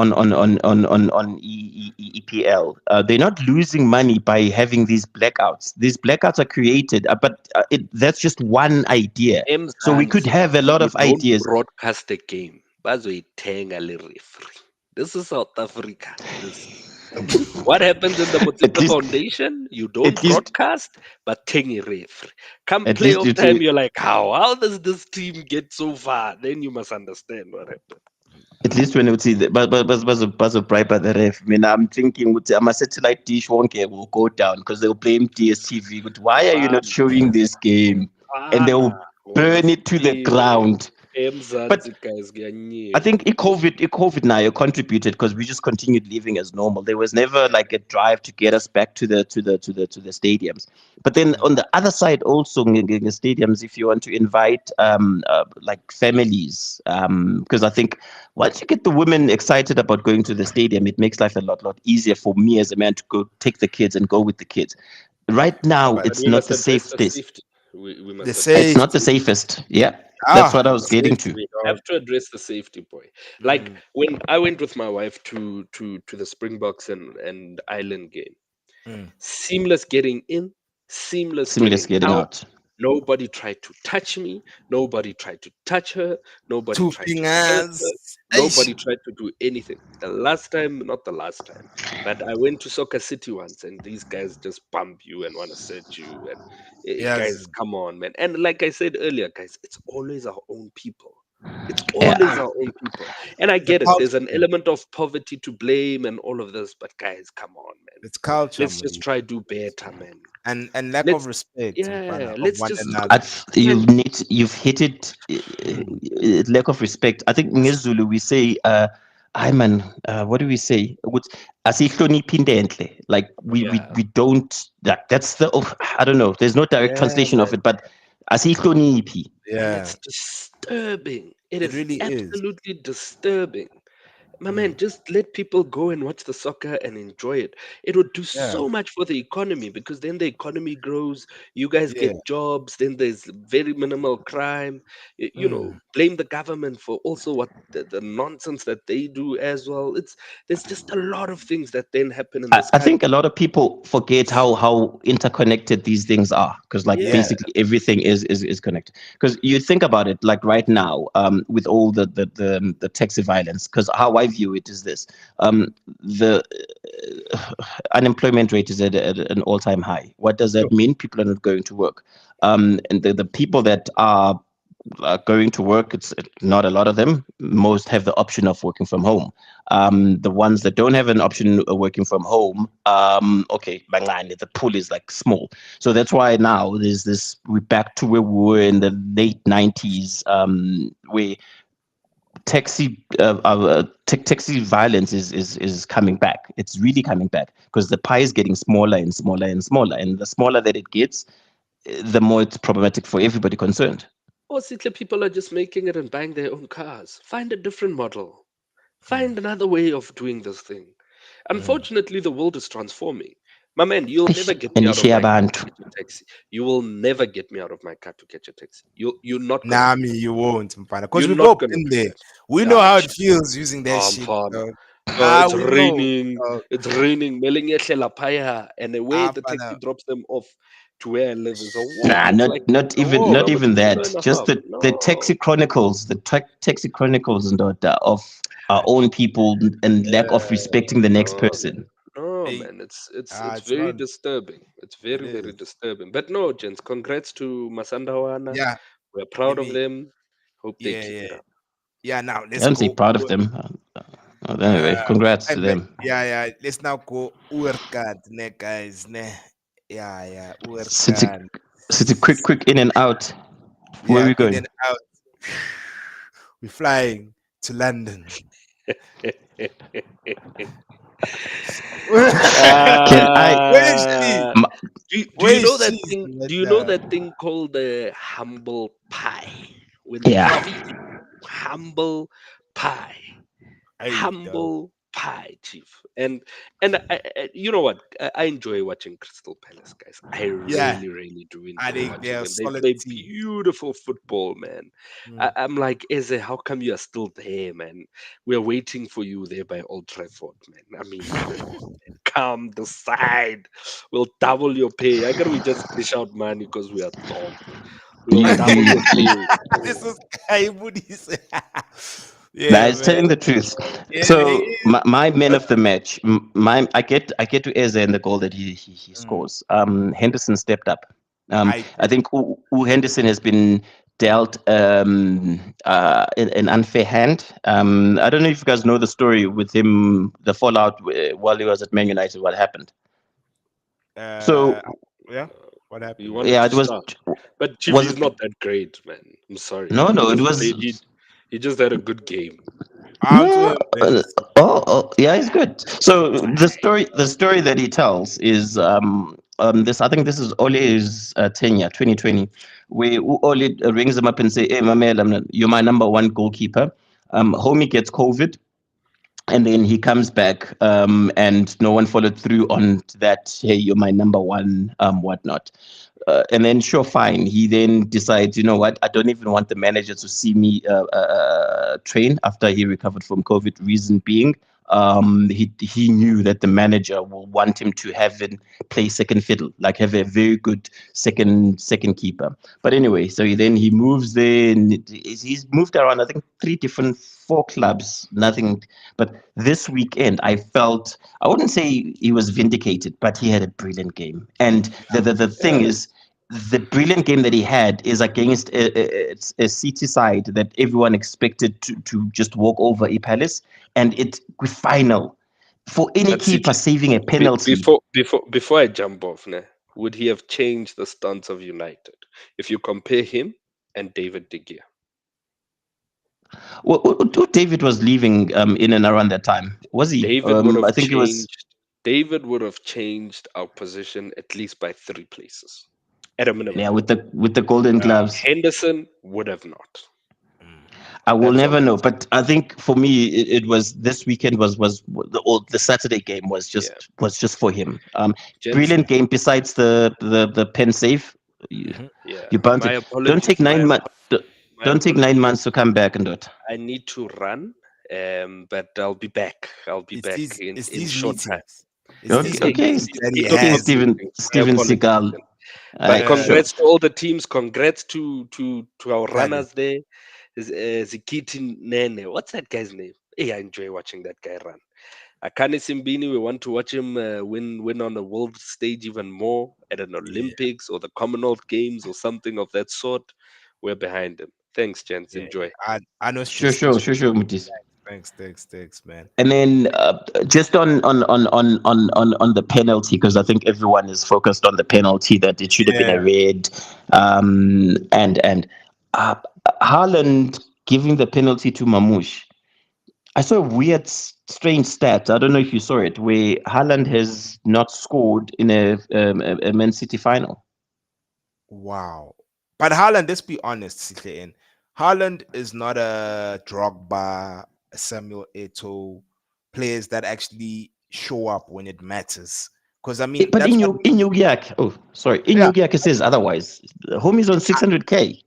EPL. They're not losing money by having these blackouts. These blackouts are created, but that's just one idea. So we could Mzansi, have a lot you of don't ideas. broadcast a game. Bazoyithenga le referee. This is South Africa. This what happens in the At Motsepe least, Foundation? You don't at least, broadcast, but tengi referee. Come at least playoff it's time, you're like, how does this team get so far? Then you must understand what happened. at least when you see the buzz of bright by the ref. I mean, I'm thinking with a satellite dish won't will go down because they'll blame DSTV. But why are you not Mfana, showing this game? And mfana, they'll burn it to the ngumfile. ground. But eMzansi guys I kuyanyekwa. think COVID now contributed because we just continued living as normal. There was never like a drive to get us back to the stadiums. But then on the other side, also in the stadiums, if you want to invite like families, because I think once you get the women excited about going to the stadium, it makes life a lot easier for me as a man to go take the kids and go with the kids. Right now, but But it's we not must the address the safest. safety. We the must address It's the not the safety. safety. safest. Yeah, that's what I The was getting to. safety, Have dog. to address the safety, boy. Like Mm, when I went with my wife to the Springboks and Island game, mm. seamless getting in, seamless Seamless getting getting out. out. Nobody tried to touch me. Nobody tried to touch her. Nobody Two tried to hurt her. fingers. Aish. Nobody tried to do anything. The last time, not the last time, but I went to Soccer City once, and these guys just bump you and want to search you. And Yes. guys, come on, man. And like I said earlier, guys, it's always our own people. It's always Yeah. our own people. And I The get it. There's culture, an man. element of poverty to blame and all of this, but guys, come on, man. It's culture, Let's just man. try do better, man. And lack of Let's respect, yeah, of let's one just another. man. You've hit it. Mm, Lack of respect. I think in Zulu we say, "I man, what do we say? Asihloniphi intenhle." Like Yeah. we don't. That's the. Oh, I don't know. There's no direct yeah, translation of man. it, but asihloniphi. And Yeah, it's disturbing. It it is really is. absolutely disturbing. My man, Mm, just let people go and watch the soccer and enjoy it. It would do yeah, so much for the economy because then the economy grows, you guys yeah. get jobs, then there's very minimal crime. Mm. Blame the government for also what the nonsense that they do as well. There's just a lot of things that then happen in this I think a country. lot of people forget how interconnected these things are, because like Yeah. Yeah. basically everything is connected. Because you think about it, like right now, with all the taxi violence. Because how I view it is this: the unemployment rate is at an all-time high. What does that mean? People are not going to work. And the people that are going to work, it's not a lot of them. Most have the option of working from home. The ones that don't have an option of working from home, okay, bangani, the pool is like small. So that's why now there's this. We're back to where we were in the late '90s, where taxi violence is coming back. It's really coming back because the pie is getting smaller and smaller and smaller, and the smaller that it gets, the more it's problematic for everybody concerned. Or simply people are just making it and buying their own cars. Find a different model. Mm, Find another way of doing this thing. mm. Unfortunately, the world is transforming. My man, you'll Eish, never get me and out of ishiya my car to abantu. catch a taxi. You will never get me out of my car to catch a taxi. You're not gonna Nah, do me, that. you won't, Mpana. Because You're we've not all gonna been do there. that. We know Yeah, how it feels using that shit, fun. dog. Ah, It's we know. raining. It's raining. Melengehle lapaya, and the way Ah, the taxi pana. drops them off to where I live is a walk. Nah, It's like not a even Oh, not even 1 kilometer that. and a Just half. the No. taxi chronicles, taxi chronicles and of our own people and lack of respecting the next No, man. person. No, hey, man. It's it's very not. disturbing. It's It very, very is. disturbing. But no, gents, congrats to Masandawana. Yeah, We're let proud of me. them. Hope they Yeah, keep yeah, it up. yeah. Now I let's don't say go. proud of them. Anyway, congrats to them. Yeah, yeah. Let's now go Urkant, ne guys, ne. Yeah, yeah. City, Urkant. city, quick in and out. Where are Yeah, we in going? and out. We're flying to London. Can I? Where is she? Ah, m- do Where you is know that she, thing? Do you know Samantha? that thing called the humble pie? When they Yeah. feed you humble pie. Hey, dog. Humble pie, chief. You know what? I enjoy watching Crystal Palace, guys. I Yeah, really, really do I enjoy think watching they're a them. They solid play team. beautiful football, man. Mm. I'm like, Eze, how come you are still there, man? We're waiting for you there by Old Trafford, man. I mean, come on, man. Come decide. We'll double your pay. I gotta we just dish out money because we are top. We'll Do double your you, pay. This is Kai Moody's. Nah, Yeah, it's man. telling the truth. It So is. my man of the match, my I get to Eze and the goal that he Mm. scores. Henderson stepped up. I I did. think Henderson has been dealt an unfair hand. I don't know if you guys know the story with him, the fallout while he was at Man United. What happened? Uh, So yeah. What He happened? wanted yeah, to it was start. But Chief, was he's it not that great, man. I'm sorry. no He no it just was. played. He just had a good game. Out to No, him, Dennis. yeah, he's good. So the story that he tells is this. I think this is Ole's tenure, 2020, where Ole rings him up and say, "Hey, Mamel, you're my number one goalkeeper." Homie gets COVID, and then he comes back, and no one followed through on that. Hey, you're my number one, whatnot. And then sure, fine. He then decides, you know what? I don't even want the manager to see me train after he recovered from COVID. Reason being, he knew that the manager will want him to have him play second fiddle, like have a very good second keeper. But anyway, so he moves there, and he's moved around. I think four clubs, nothing. But this weekend, I wouldn't say he was vindicated, but he had a brilliant game. And the thing Yeah. is, the brilliant game that he had is against a City side that everyone expected to just walk over a Palace, and it final for any But keeper CJ, saving a penalty. before I jump off, nah, would he have changed the stance of United if you compare him and David De Gea? Well, David was leaving in and around that time, was he? David would I have think it was. changed. David would have changed our position at least by three places, at a minimum. Yeah, with the golden gloves. Henderson would have not. Mm. I will That's all never I'm know, saying. but I think for me, it was this weekend was the Saturday game Yeah, was just for him. gents. Brilliant game. Besides the pen save, you, Mhm. Yeah, you bound my it. Don't take apologies. 9 months. My Don't take nine apologies. months to come back and do it. I need to run, but I'll be back. I'll be back It's in these short time. meetings. It's these Okay, okay, meetings that he Good okay, for has. these Steven things. My Steven apologies. Seagal. But Uh, Sure. congrats to all the teams. Congrats to our Palace. runners there. Zikiti Nene. What's that guy's name? Hey, I enjoy watching that guy run. Akane Simbini, we want to watch him win on the world stage even more at an Yeah, Olympics or the Commonwealth Games or something of that sort. We're behind him. Thanks, gents. yeah. Enjoy. I know Sure, stress sure, teach. sure, sure, Mutis. Thanks, man. And then just on the penalty, because I think everyone is focused on the penalty that it should have been Yeah. a red, and uh, Haaland giving the penalty to Mamouche. I saw a weird, strange stat. I don't know if you saw it, where Haaland has not scored in a Man City final. Wow. But Haaland, let's be honest, Sihle, Haaland is not a Drogba, a Samuel Eto'o, players that actually show up when it matters. Because I mean, But that's what. in Yugiak, oh sorry, in Yeah, Yugiak it says otherwise. Homie's on 600K.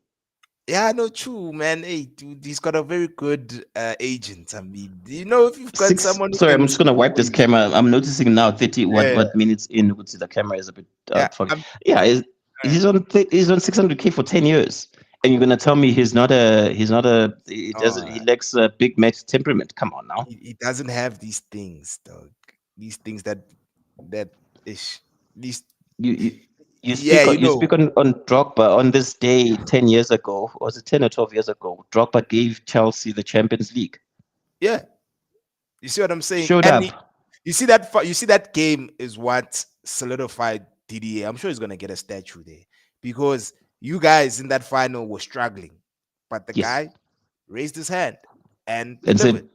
yeah, no, true, man. Hey, dude, he's got a very good agent. I mean, you know, if you've got Six. someone who Sorry, I'm can just gonna wipe score this you, camera. I'm noticing now 30 yeah, what minutes in. Would see the camera is a bit yeah, fog. I'm, Yeah, yeah. he's on 600K for 10 years, and you're gonna tell me he's not a he doesn't Uh, he lacks a big match temperament. Come on now. he doesn't have these things, dog. These things that is these. You you Yeah, speak you on you know. speak on Drogba on this day 10 years ago, or was it 10 or 12 years ago? Drogba gave Chelsea the Champions League. Yeah, you see what I'm saying? Showed And up. you see that you see that game is what solidified DDA. I'm sure he's gonna get a statue there because you guys in that final were struggling, but the Yes, guy raised his hand and and delivered. said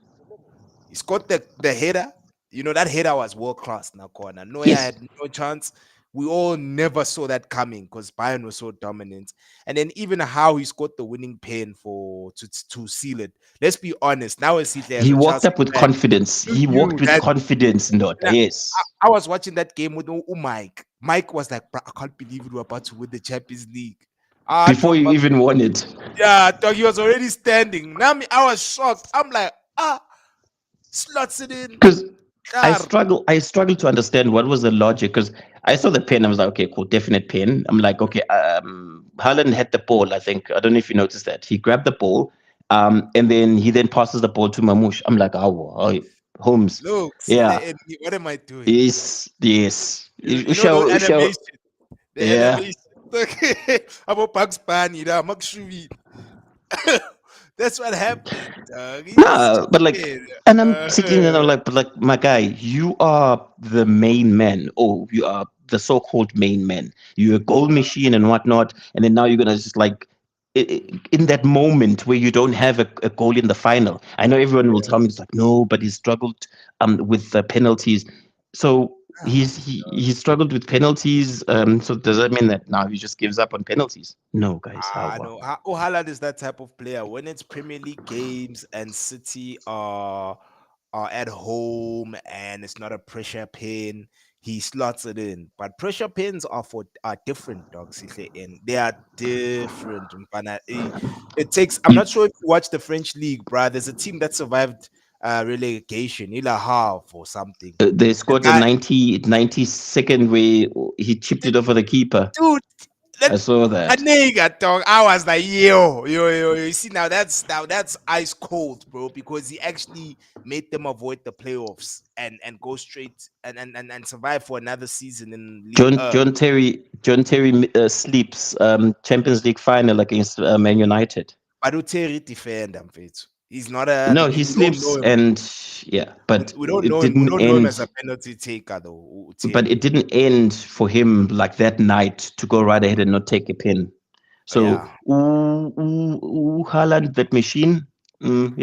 He scored the header. You know, that header was world class in the corner. Neuer yes. had no chance. We all never saw that coming because Bayern was so dominant. And then even how he scored the winning pen to seal it. Let's be honest. Now I see there as He a walked Chelsea up with fan. confidence. You He knew walked with that. confidence, Ndota. And Yes. I was watching that game with Mike. Mike was like, "Bruh, I can't believe we were about to win the Champions League. Ah, Before you Drogba, even won it. yeah, dog, he was already standing. Now I was shocked. I'm like, slots it in. Because Car. I struggle to understand what was the logic. Because I saw the pen, I was like, okay, cool, definite pen. I'm like, okay, Haaland had the ball, I think. I don't know if you noticed that. He grabbed the ball, and then he then passes the ball to Mamouche. I'm like, Holmes. Look, Yeah. what am I doing? Yes. You know those Usha, animation, the yeah. animation. Look, about Bugs Bunny, you know, Makshuvi. That's what happened. He's Nah, but like, stupid. and I'm sitting there, I'm like, but like, my guy, you are the main man, or you are the so-called main man. You're a goal machine and whatnot, and then now you're gonna just like, in that moment where you don't have a goal in the final. I know everyone will tell me it's like, no, but he struggled with the penalties. So he struggled with penalties. So does that mean that now he just gives up on penalties? No, guys, how? I know. Haaland is that type of player. When it's Premier League games and City are at home and it's not a pressure pin, he slots it in. But pressure pins are different, dogs. In they are different. Mfana. It takes. I'm not sure if you watch the French league, bruh. There's a team that survived relegation, Ila Havre or something. They The scored a guy, 90 second where he chipped it over the keeper. dude. That I saw that that. nigga dog. I was like, yo. You see now that's ice cold, bro, because he actually made them avoid the playoffs and go straight and survive for another season in league. John Terry sleeps Champions League final against Man United. But Terry defender, mfethu. He's not a. No, he We don't sleeps, know him. and yeah, but We don't it know him. We didn't don't know him as end. a penalty taker, though. But it Terry. didn't end for him like that night to go right ahead and not take a pin. So, Yeah. Haaland, that machine. I'm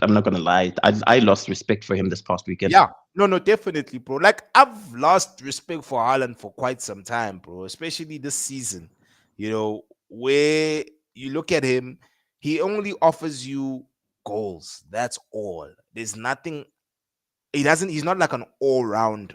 not gonna lie. I lost respect for him this past weekend. Yeah, no, definitely, bro. Like I've lost respect for Haaland for quite some time, bro. Especially this season. Where you look at him, he only offers you goals. That's all. There's nothing. He doesn't. He's not like an all-round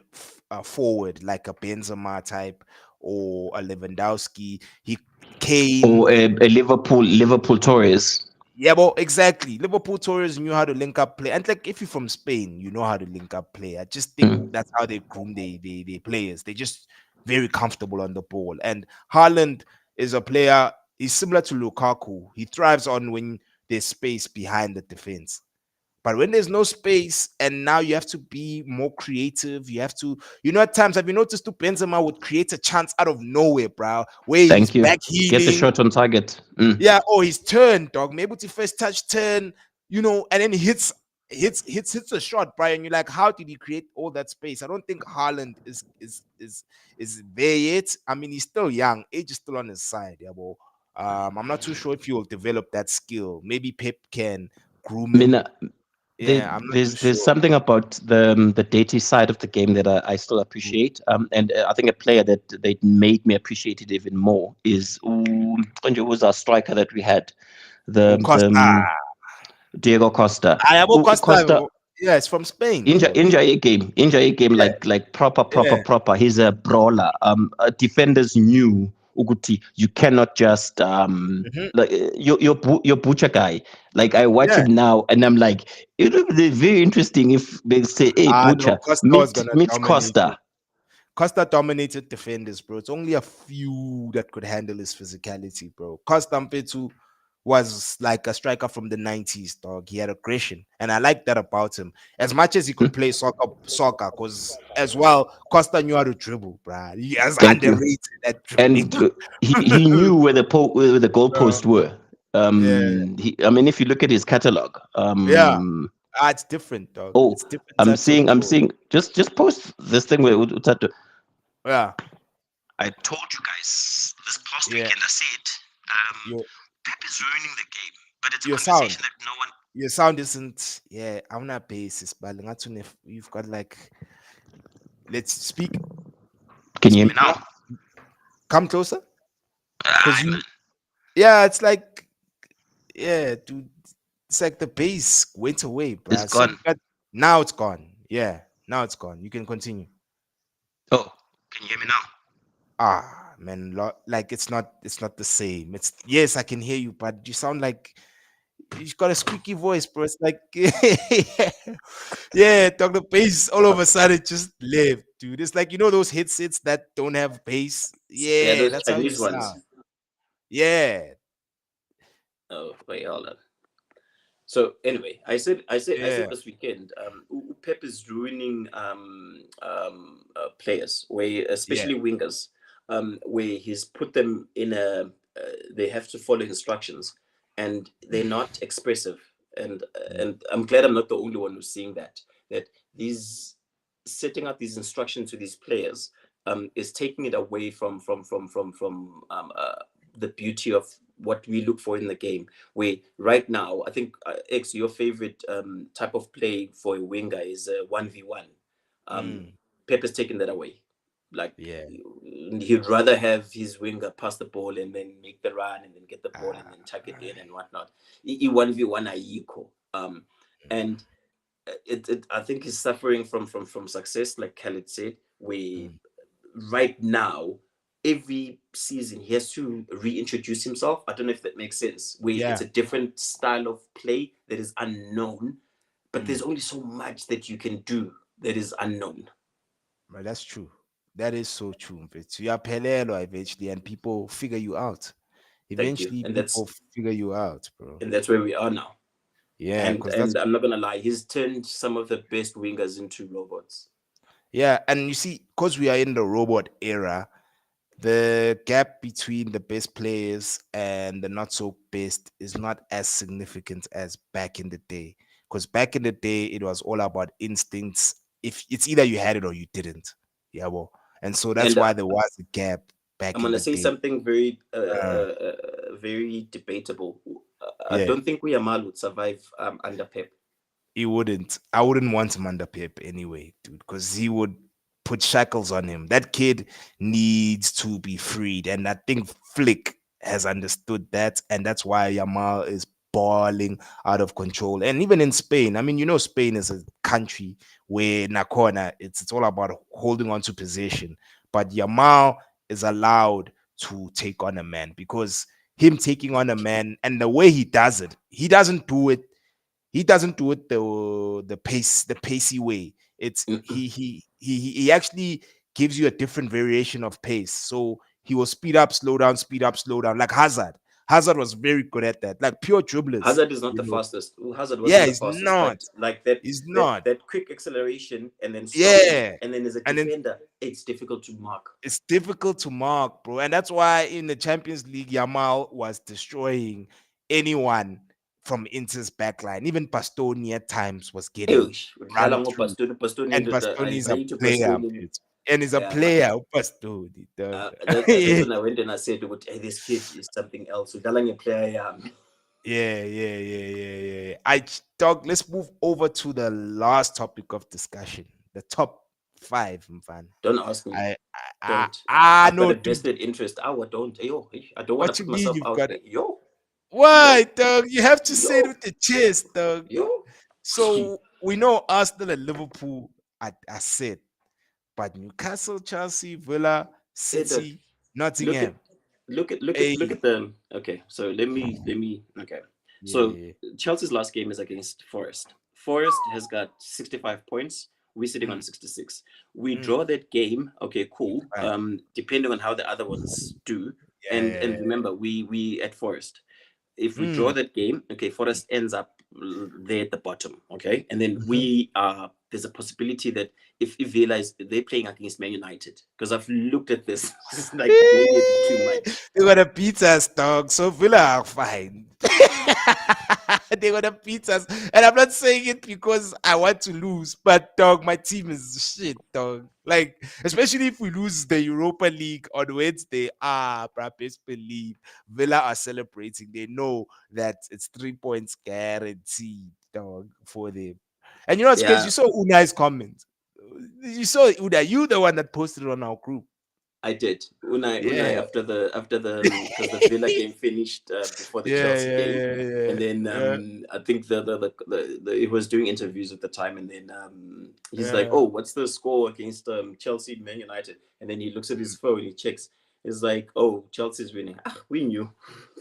forward, like a Benzema type or a Lewandowski. He Kane. Or a Liverpool Torres. Yeah, well, exactly. Liverpool Tourists knew how to link up play. And like if you're from Spain, you know how to link up play. I just think Mm. that's how they groom their players. They're just very comfortable on the ball. And Haaland is a player, he's similar to Lukaku. He thrives on when there's space behind the defense. But when there's no space and now you have to be more creative, you have to, at times, have you noticed too, Benzema would create a chance out of nowhere, bro, where he's Thank you. back Get the healing. shot on target. Mm. Yeah, oh, his turn, dog. Maybe to first touch turn, and then he hits a shot, Brian. You're like, how did he create all that space? I don't think Haaland is there yet. I mean, he's still young, age is still on his side, yeah, but I'm not too sure if he will develop that skill. Maybe Pep can groom I mean, him. Yeah, I'm not too there's sure. something about the dating side of the game that I still Mm. appreciate. And I think a player that they made me appreciate it even more is Konje was our striker that we had, the Oh, Costa. Diego Costa. I have Costa Costa. Yeah, it's from Spain, dog. Injure a game Yeah, like proper yeah. He's a brawler. Defenders knew Uguti. You cannot just Mhm. like your butcher guy. Like I watch Yeah. him now, and I'm like, it would be very interesting if they say, "Hey, No, butcher, Costa was meet gonna meet dominate it. Costa." Costa dominated defenders, bro. It's only a few that could handle his physicality, bro. Costa Mpetu was like a striker from the 90s, dog. He had aggression, and I like that about him. As much as he Hmm? could play soccer, because as well, Costa knew how to dribble, bro. He has Thank you. underrated at dribbling. And he knew where the Uh, goalposts were. yeah, I mean, if you look at his catalog, yeah. It's different, dog. oh, It's different types of I'm ball. seeing, just post this thing where Utatu. Yeah, I told you guys this past yeah. weekend. I said, Your Pep is ruining the game, but it's a your sound. conversation that no one. Your sound isn't, yeah, I'm not basis, but if you've got like, let's Can you hear me speak now? now, come closer, because Aye, man. you, yeah, it's like, yeah, dude, it's like the bass went away, It's bruh. So gone. you got, now it's gone, yeah, now it's gone. You can continue. Oh, can you hear me now? Man, like it's not the same. It's, yes, I can hear you, but you sound like you've got a squeaky voice, bro. It's like, yeah, talk the bass all of a sudden just left, dude. It's like, those headsets that don't have bass. Yeah, Yeah, those that's how you Chinese ones. sound. Yeah, Oh, wait, hold on. So anyway, I said yeah, this weekend, Pep is ruining players, where yeah. especially wingers, where he's put them in a they have to follow instructions, and they're not expressive. And Mm, and I'm glad I'm not the only one who's seeing that. That these setting out these instructions to these players is taking it away from the beauty of what we look for in the game. Where right now, I think X, your favorite type of play for a winger is 1v1. Um, mm, Pep has taken that away. Like yeah. he'd rather have his winger pass the ball and then make the run and then get the ball and then tuck it in and whatnot. 1v1 ayiko. And I think he's suffering from success, like Khaled said, where Mm, right now, every season he has to reintroduce himself. I don't know if that makes sense. Where it's yeah. a different style of play that is unknown, but Mm. there's only so much that you can do that is unknown. Right, that's true. That is so true. But you are pelelo eventually, and people figure you out. Thank you. Eventually, And people figure you out, bro. that's where we are now. Yeah, And because that's I'm not gonna lie, he's turned some of the best wingers into robots. yeah. And you see, because we are in the robot era, the gap between the best players and the not so best is not as significant as back in the day. Because back in the day, it was all about instincts. If it's either you had it or you didn't. Yeah, well, and so that's And why there was a gap I'm back in gonna the say day. something Uh, very debatable. I yeah, don't think Yamal would survive under Pep. he wouldn't. I wouldn't want him under Pep anyway, dude, because he would put shackles on him. That kid needs to be freed, and I think Flick has understood that, and that's why Yamal is balling out of control. And even in Spain, I mean, Spain is a country where Nakona, it's all about holding on to possession, but Yamal is allowed to take on a man because him taking on a man and the way he does it, he doesn't do it the pacey way. It's Mm-mm. he actually gives you a different variation of pace. So he will speed up, slow down, like Hazard. Hazard was very good at that, like pure dribblers. Hazard is not the fastest. Hazard Yeah, wasn't the fastest, but like that he's that not. that quick acceleration and then stopping, Yeah, and then as a and then defender, it's difficult to mark. it's difficult to mark, bro. And that's why in the Champions League, Yamal was destroying anyone from Inter's backline. Even Bastoni at times was getting Eish, udlala run through. ngoBastoni. Bastoni And indoda, Bastoni I is a rate player, Bastoni. bitch. And he's a Yeah, player, Bastoni. Dog. that's yeah, when I went and I said, hey, this kid is something else. Udlala ngeplayer yami. yeah. Dog, let's move over to the last topic of discussion. The top five, man. Don't ask me. Don't. I've got No, a dude. vested interest. I don't. Yo, I don't want to What you put mean myself you've out got there. it? Yo, Why, yo, dog? You have to say it yo, with the chest, dog. yo. So we know Arsenal and Liverpool are set, but Newcastle, Chelsea, Villa, Hey, Dad, City, look at Nottingham. look Hey, at them. Okay, so let me okay. So yeah. Chelsea's last game is against Forest. Forest has got 65 points. We're sitting on Mm, 66. We mm, draw that game. Okay, it's cool. fine. Depending on how the other ones do, Yeah. and remember, we at Forest. If we draw Mm, that game, okay, Forest ends up there at the bottom, okay, and then mhm. we are. There's a possibility that if Villa is they're playing against Man United, because I've looked at this, it's like maybe a bit too much. They got a beat us, dog. So Villa are fine. They got to beat us. And I'm not saying it because I want to lose, but dog, my team is shit, dog. Like, especially if we lose the Europa League on Wednesday, bro, best believe Villa are celebrating. They know that it's 3 points guaranteed, dog, for them. And you know what's crazy? Yeah, You saw Unai's comment. You saw Unai, you the one that posted it on our group. I did. Unai Yeah. after the because the Villa game finished before the Yeah, Chelsea yeah, game, yeah, and yeah, then yeah, I think he was doing interviews at the time, and then he's like, yeah. "Oh, what's the score against Chelsea, Man United?" And then he looks at his phone, he checks. He's like, "Oh, Chelsea's winning. Ah, we knew."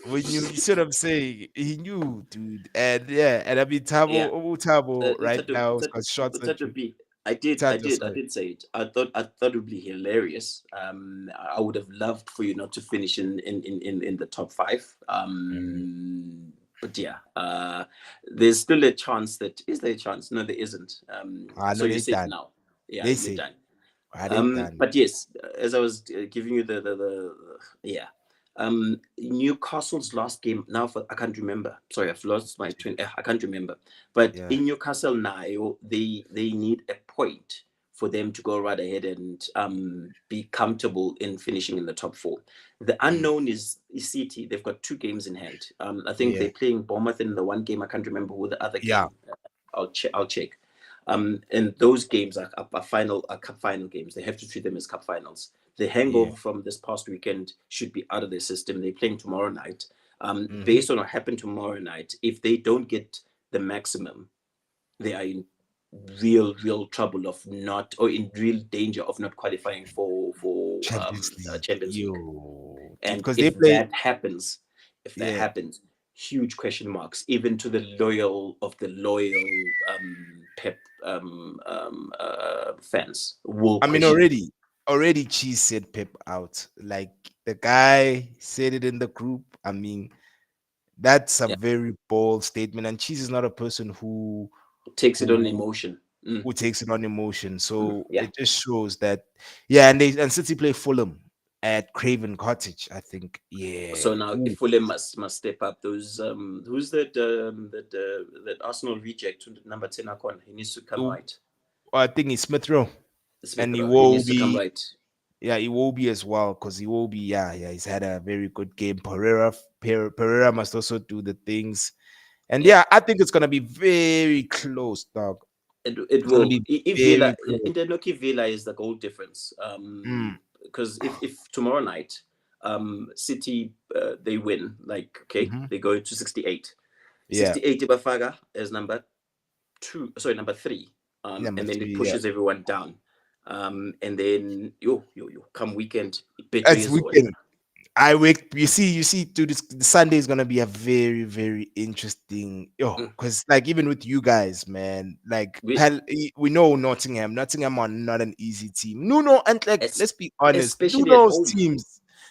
When you see what I'm saying, he knew, dude. And yeah, and I mean Yeah, Tabo right now has Utatu got shots at Utatu you. B. Tado, I sorry. did say it. I thought it would be hilarious. I would have loved for you not to finish in the top five. Mhm. But yeah, there's still a chance that is there a chance? No, there isn't. I So know you're they safe done. now. Yeah, They you're say, done. they done. But yes, as I was giving you the yeah. Newcastle's last game now for I can't remember. Sorry, I've lost my twin. I can't remember. But Yeah. in Newcastle now, they need a point for them to go right ahead and be comfortable in finishing in the top four. The Mm. unknown is City. They've got two games in hand. I think Yeah. they're playing Bournemouth in the one game. I can't remember who the other Yeah. game. I'll check. I'll check. And those games are cup final games. They have to treat them as cup finals. The Yeah. hangover from this past weekend should be out of their system. They're playing tomorrow night. Hmm. Based on what happened tomorrow night, if they don't get the maximum, they are in real trouble of not, or in real danger of not qualifying for Champions League. Champions League. Yo. Dude, And because they if play. that happens, if that Yeah. happens, huge question marks, even to the loyal Pep fans will I mean, question. already. already Cheese said Pep out. Like the guy said it in the group. I mean, that's a Yeah, very bold statement. And Cheese is not a person takes it on who emotion. who takes it on emotion. So Yeah. it just shows that, yeah. And City play Fulham at Craven Cottage. I think, yeah. So now, Ooh, if Fulham must step up, those who's that Arsenal reject number 10 icon? He needs to come ooh, right. I think it's Smith Rowe, Smith and Rowe. He needs to come right. He will be as well because he will be. Yeah. He's had a very good game. Pereira must also do the things. And Yeah. yeah, I think it's gonna be very close, dog. It It's gonna will. be If very Villa, close. Indenoki Villa is the goal difference. Mm, Because if tomorrow night, City they win, like okay, hmm. they go to 68. Yeah, 68 Ibafaga is number two. Sorry, number three. number And then it three. Yeah, pushes everyone down. And then yo come weekend, Betway it's is on. weekend. I wake. You see, dude. The Sunday is gonna be a very, very interesting. Yo, Mm. because like even with you guys, man. Like We We know Nottingham. Nottingham are not an easy team. Nuno and like es- let's be honest. especially at home.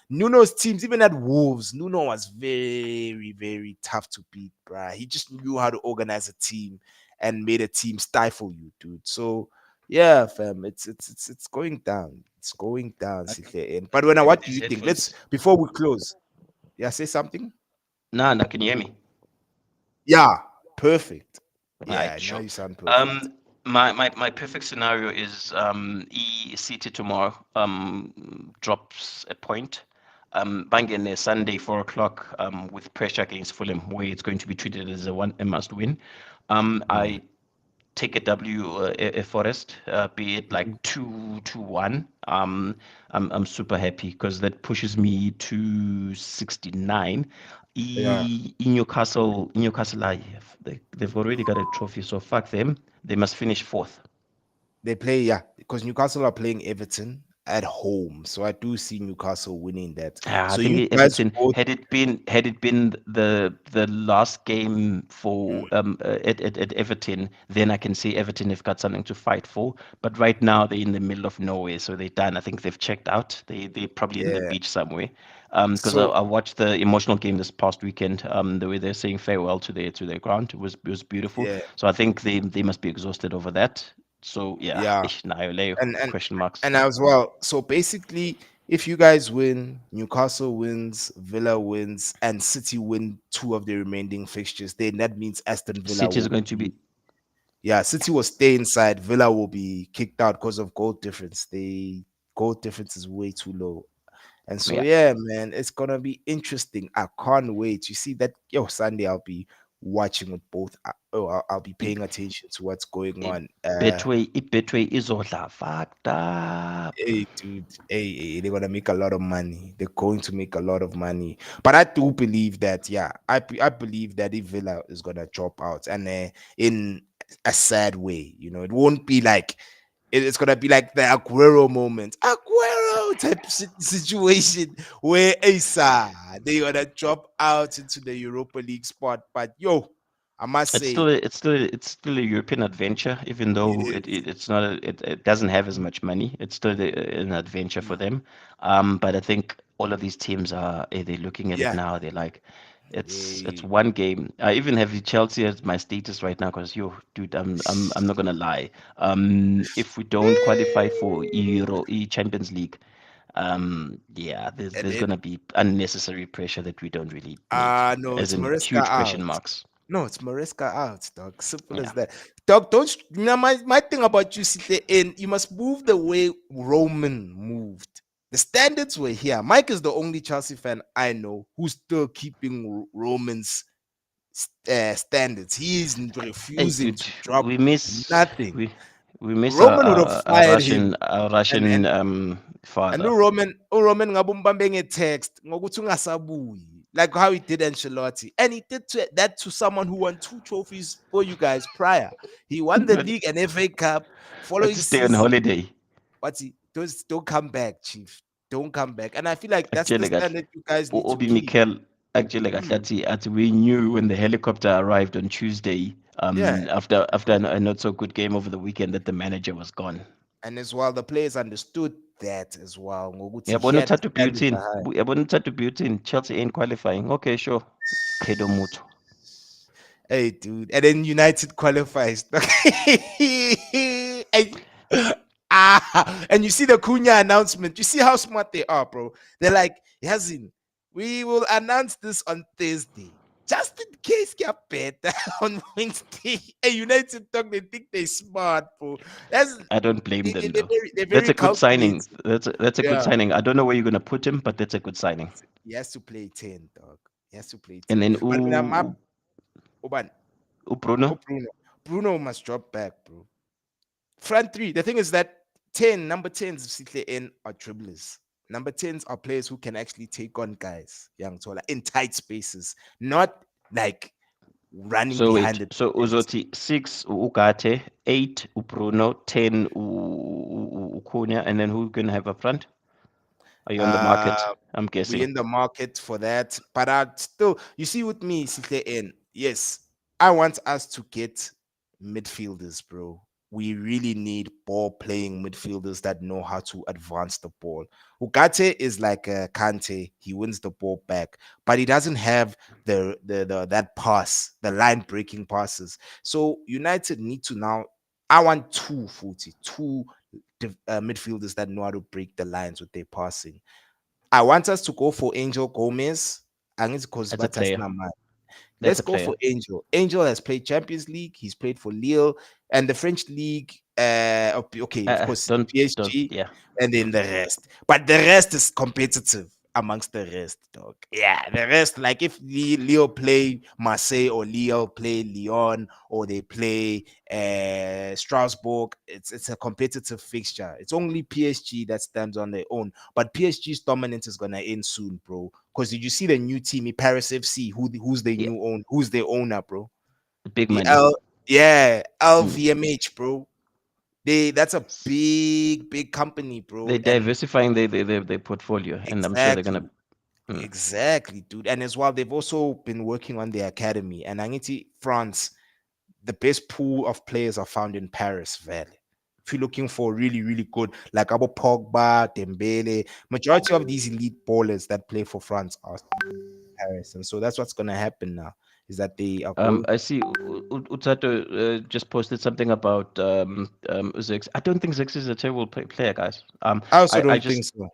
Nuno's teams, even at Wolves, Nuno was very, very tough to beat, bruh. He just knew how to organize a team and made a team stifle you, dude. So yeah, fam, it's going down. It's going down, Sihle. But when I Maybe what do these you think? Let's headphones. before we close. Yeah, say something. Nah, nah, can you hear me? Yeah, perfect. All right, Yeah, now sure. you sound perfect. Um, my perfect scenario is City tomorrow drops a point. Banging Sunday 4 o'clock with pressure against Fulham, where it's going to be treated as a must win. Mm, I take a W, a Forest, be it like mhm. 2-1. I'm super happy because that pushes me to 69. Yeah, Newcastle, they've already got a trophy, so fuck them. They must finish fourth. they play. Yeah, because Newcastle are playing Everton at home, so I do see Newcastle winning that. I So think you guys Everton both. had it been the last game for Mm, at Everton, then I can say Everton have got something to fight for. But right now they're in the middle of nowhere, so they're done. I think they've checked out. They're probably in the yeah. beach somewhere. Because So I watched the emotional game this past weekend. The way they're saying farewell to their ground was beautiful. yeah, So I think they must be exhausted over that. So yeah, yeah, ish, Naio, and and question marks. and as well. So basically, if you guys win, Newcastle wins, Villa wins, and City win two of the remaining fixtures, then that means Aston Villa City is will going to be. be Yeah, City will stay inside. Villa will be kicked out because of goal difference. The goal difference is way too low. And so yeah. yeah, man, it's gonna be interesting. I can't wait. You see that Sunday I'll be watching with both. I'll be paying attention to what's going on. Betway izodla fucked up. Hey, dude, they're gonna make a lot of money. They're going to make a lot of money. But I do believe that, yeah, I believe that if Villa is gonna drop out, and in a sad way, it won't be like it's gonna be like the Aguero moment, Aguero type situation where Asa they gonna drop out into the Europa League spot. But yo, I must It's still say, it's still a European adventure, even it though is, it's not it doesn't have as much money. It's still an adventure for mm, them. But I think all of these teams they're looking at it yeah, now. They're like, it's eh, one game. I even have Chelsea as my status right now because yo, dude, I'm not gonna lie. If we don't qualify for Champions League, yeah, and there's gonna be unnecessary pressure that we don't really need, no, as it's in Maresca huge question out. marks. No, it's Maresca out, dog. Simple Yeah. as that. Dog, don't my thing about you sit in, you must move the way Roman moved. The standards were here. Mike is the only Chelsea fan I know who's still keeping Roman's standards. He is Hey, refusing dude, to drop we miss nothing. we miss our, Roman would have our, our fired him, Russian our and Russian and father. uRoman ngabumbambe nge-text ngokuthi ungasabuyi, like how he did Ancelotti. And he did that to someone who won two trophies for you guys prior. He won the But league and FA Cup but following to stay on season. holiday. But he don't come back, Chief. Don't come back. And I feel like that's the Actually, kahle. standard you guys need to Obi keep. Mikel, actually, kahle, Mm, at we knew when the helicopter arrived on Tuesday, yeah. after a not so good game over the weekend, that the manager was gone. And as well, the players understood that as well. Ngokuthi he Yabona had uthatha standards uButin. are high. Yabona uthatha uButin. Chelsea ain't qualifying. Okay, sure. Kedo Mutu. Hey, dude. And then United qualifies. and, and you see the Cunha announcement. You see how smart they are, bro. They're like, Yazin, we will announce this on Thursday. Just in case get better on Wednesday. And United talk, they think they're smart, bro. That's I don't blame them though. they're That's very a good signing. calculated. That's a good Yeah. signing. I don't know where you're gonna put him, but that's a good signing. He has to play 10, dog. He has to play And 10. then But now my Oban, Bruno. Bruno. Bruno must drop back, bro. Front three. The thing is that 10, number 10s Sihle in are dribblers. Number 10s are players who can actually take on guys, young Tola, in tight spaces, not like running So behind wait, the so defense. Uzoti 6 Ugate, 8 Bruno, 10 Cunha, and then who can have up front? Are you on the market? Uh, I'm we guessing. in the market for that. But I still, you see, with me, Sihle in, yes, I want us to get midfielders, bro. We really need ball playing midfielders that know how to advance the ball. Ugarte is like a Kante; he wins the ball back, but he doesn't have the that pass, the line breaking passes. So United need to now. I want two midfielders that know how to break the lines with their passing. I want us to go for Angel Gomez. Because That's a player. That's let's a go player. for Angel. Angel has played Champions League. He's played for Lille and the French league. Okay, of course, Don't, PSG, yeah. and then the rest. But the rest is competitive amongst the rest, dog. Yeah, the rest. Like if Leo play Marseille or Leo play Lyon or they play Strasbourg, it's a competitive fixture. It's only PSG that stands on their own. But PSG's dominance is gonna end soon, bro. Because did you see the new team, Paris FC? Who's the Yeah. new own? Who's the owner, bro? Big The money. Mm. LVMH, bro. That's a big company, bro. They're And diversifying their portfolio, and I'm sure they're gonna. exactly, Mm. exactly, dude. And as well, they've also been working on their academy. And Angiti, France, the best pool of players are found in Paris Valley. If you're looking for really good, like Abo Pogba, Dembele, majority of these elite ballers that play for France are Paris. And so that's what's gonna happen now. Is that they are going. I see Utato just posted something about Zix. I don't think Zix is a terrible player, guys. I also I don't think just so.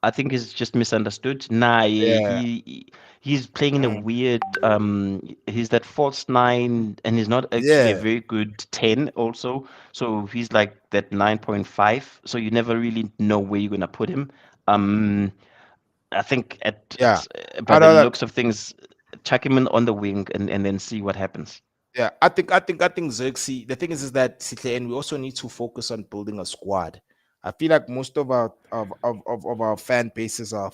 I think he's just misunderstood. Nah, Yeah. he's playing in a Mm. weird he's that false nine and he's not actually a Yeah. very good 10 also. So he's like that 9.5. So you never really know where you're gonna put him. Um I think Yeah. by Out the of that, looks of things, chuck him in on the wing and then see what happens. yeah, I think Xerxes. The thing is that Sitle, and we also need to focus on building a squad. I feel like most of our fan bases are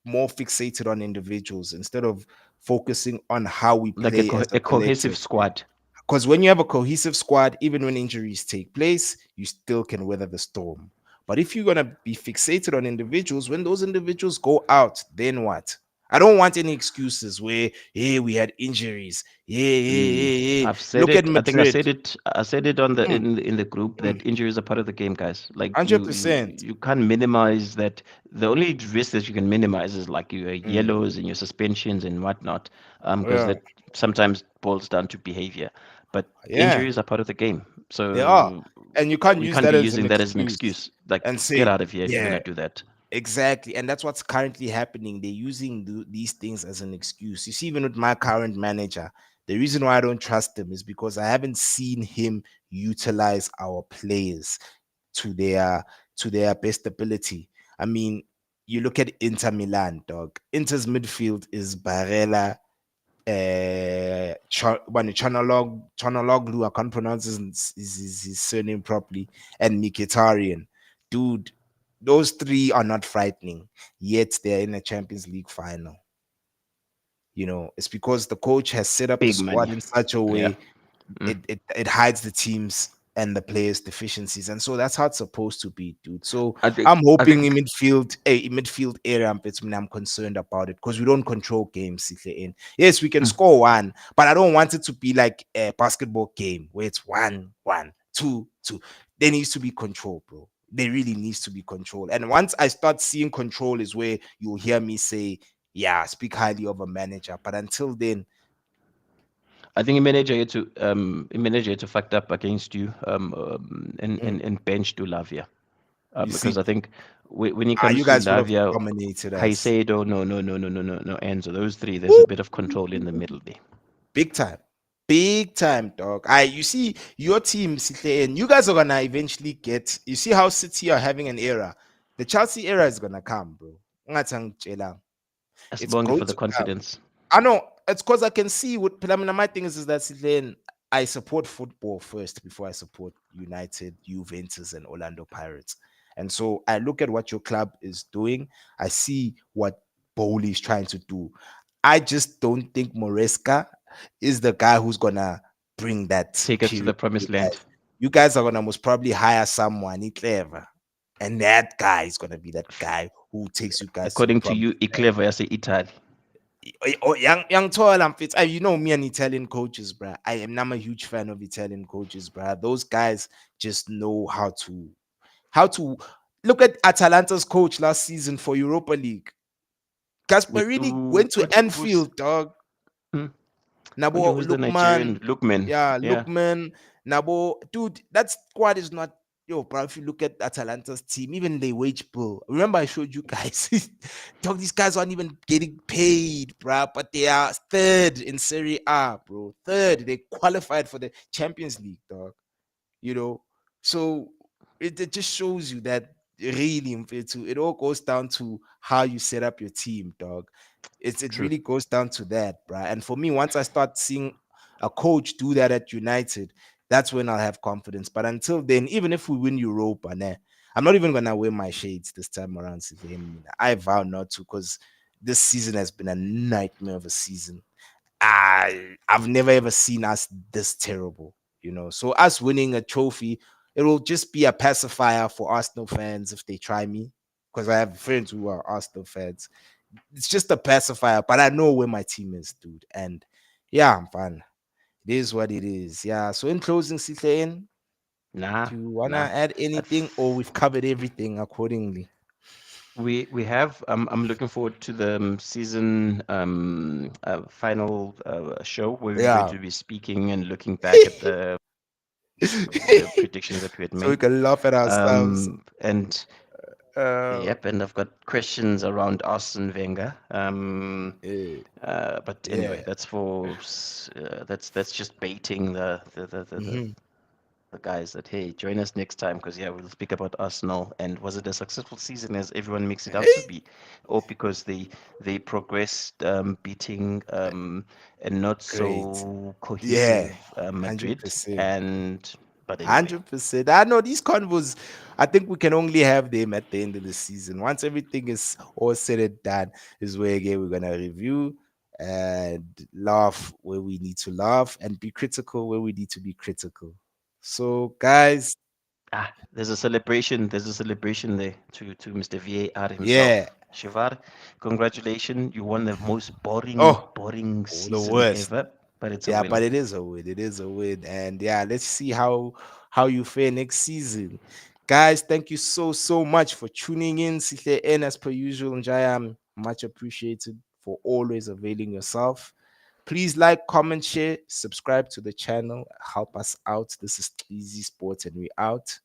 more fixated on individuals instead of focusing on how we Like a, play as a a cohesive collective. squad. Because when you have a cohesive squad, even when injuries take place, you still can weather the storm. But if you're gonna be fixated on individuals, when those individuals go out, then what? I don't want any excuses where, hey, we had injuries. Yeah. I've said Look at it. I think I Madrid. said it. I said it on the Mm, in the group mm, that injuries are part of the game, guys. Like 100%. you can't minimize that. The only risk that you can minimize is like your Mm, yellows and your suspensions and whatnot, because yeah, that sometimes boils down to behavior. But yeah, injuries are part of the game, they are. so And you can't you use can't that be as an using that as an excuse excuse. Like and get say, out of here if you're yeah, gonna do that. exactly. And that's what's currently happening. They're using these things as an excuse. You see, even with my current manager, the reason why I don't trust him is because I haven't seen him utilize our players to their to their best ability. I mean, you look at Inter Milan, dog. Inter's midfield is Barella, Chanologlu, I can't pronounce his surname properly, and Mkhitaryan. Dude, those three are not frightening, yet they're in a Champions League final. It's because the coach has set up the Big squad money. in such a Yeah. way it hides the teams and the players' deficiencies, and so that's how it's supposed to be, dude. So I think I'm I hoping think in midfield area, I'm concerned about it because we don't control games. Sihle, in yes, we can score one, but I don't want it to be like a basketball game where it's 1-1, 2-2. there needs to be control, bro. There really needs to be control. And once I start seeing control, is where you'll hear me say, yeah, speak highly of a manager. But until then, I think manager to fucked up against you mm, and bench to Lavia. you Because see, I think when it comes you to guys would have Lavia, dominated us. Caicedo, no, Enzo. Those three, there's a bit of control in the middle there. Big time. Big time, dog. You see your team, Sihle, and you guys are gonna eventually get. You see how City are having an era. The Chelsea era is gonna come, bro. Ngathangitshela. It's Asibonge going for the to come. confidence. I know it's because I can see what Pilamina. My thing is that then I support football first before I support United, Juventus, and Orlando Pirates. And so I look at what your club is doing. I see what Bowley is trying to do. I just don't think Moresca is the guy who's gonna bring that Take us to period the to you promised land. guys. You guys are gonna most probably hire someone clever, and that guy is gonna be that guy who takes you guys to the According to promised you, land. Iclevo as Italy. Oh, young tall and fits. You know me and Italian coaches, bruh. I'm a huge fan of Italian coaches, bruh. Those guys just know how to look at Atalanta's coach last season for Europa League. Gasparini went to Who's Anfield, dog. hmm? Nabo Who's the Nigerian Lukman, Lookman? yeah, Yeah, Lukman, Nabo, dude, that squad is not yo, bro. If you look at Atalanta's team, even the wage bill. Remember, I showed you guys, dog. These guys aren't even getting paid, bro, but they are third in Serie A, bro. Third, they qualified for the Champions League, dog. You know, so it just shows you that really it all goes down to how you set up your team, dog. It true. really goes down to that, bruh. And for me, once I start seeing a coach do that at United, that's when I'll have confidence. But until then, even if we win Europa, nah, I'm not even gonna wear my shades this time around. Sylvain. I vow not to, because this season has been a nightmare of a season. I've never ever seen us this terrible, So us winning a trophy, it will just be a pacifier for Arsenal fans if they try me, because I have friends who are Arsenal fans. It's just a pacifier, but I know where my team is, dude. And yeah, I'm fine. It is what it is. Yeah. So in closing, Sitain, Nah, do you wanna nah. add I anything, or th- we've covered everything accordingly? we have. I'm looking forward to the season final show where we're going Yeah. to be speaking and looking back at the predictions that we had So we made. can laugh at ourselves. And Uh, yep, and I've got questions around Arsene Wenger. eh, But anyway, yeah. that's just baiting Mhm. the guys that hey, join us next time because yeah, we'll speak about Arsenal and was it a successful season as everyone makes it out to Hey, be, or because they progressed, beating a not great. so Yeah. cohesive Hundred Madrid percent. and but anyway, 100%. I know these convos, I think we can only have them at the end of the season. Once everything is all said and done, is where again we're gonna review and laugh where we need to laugh and be critical where we need to be critical. So, guys, there's a celebration there to Mr. VAR yeah. himself. Shivar, congratulations! You won the most Oh, boring the season worst. ever, but it's a Yeah, but win. it is a win. It is a win. And yeah, let's see how you fare next season. Guys, thank you so much for tuning in. Sihle N as per usual. Njayam, much appreciated for always availing yourself. Please like, comment, share, subscribe to the channel. Help us out. This is Easy Sports, and we out.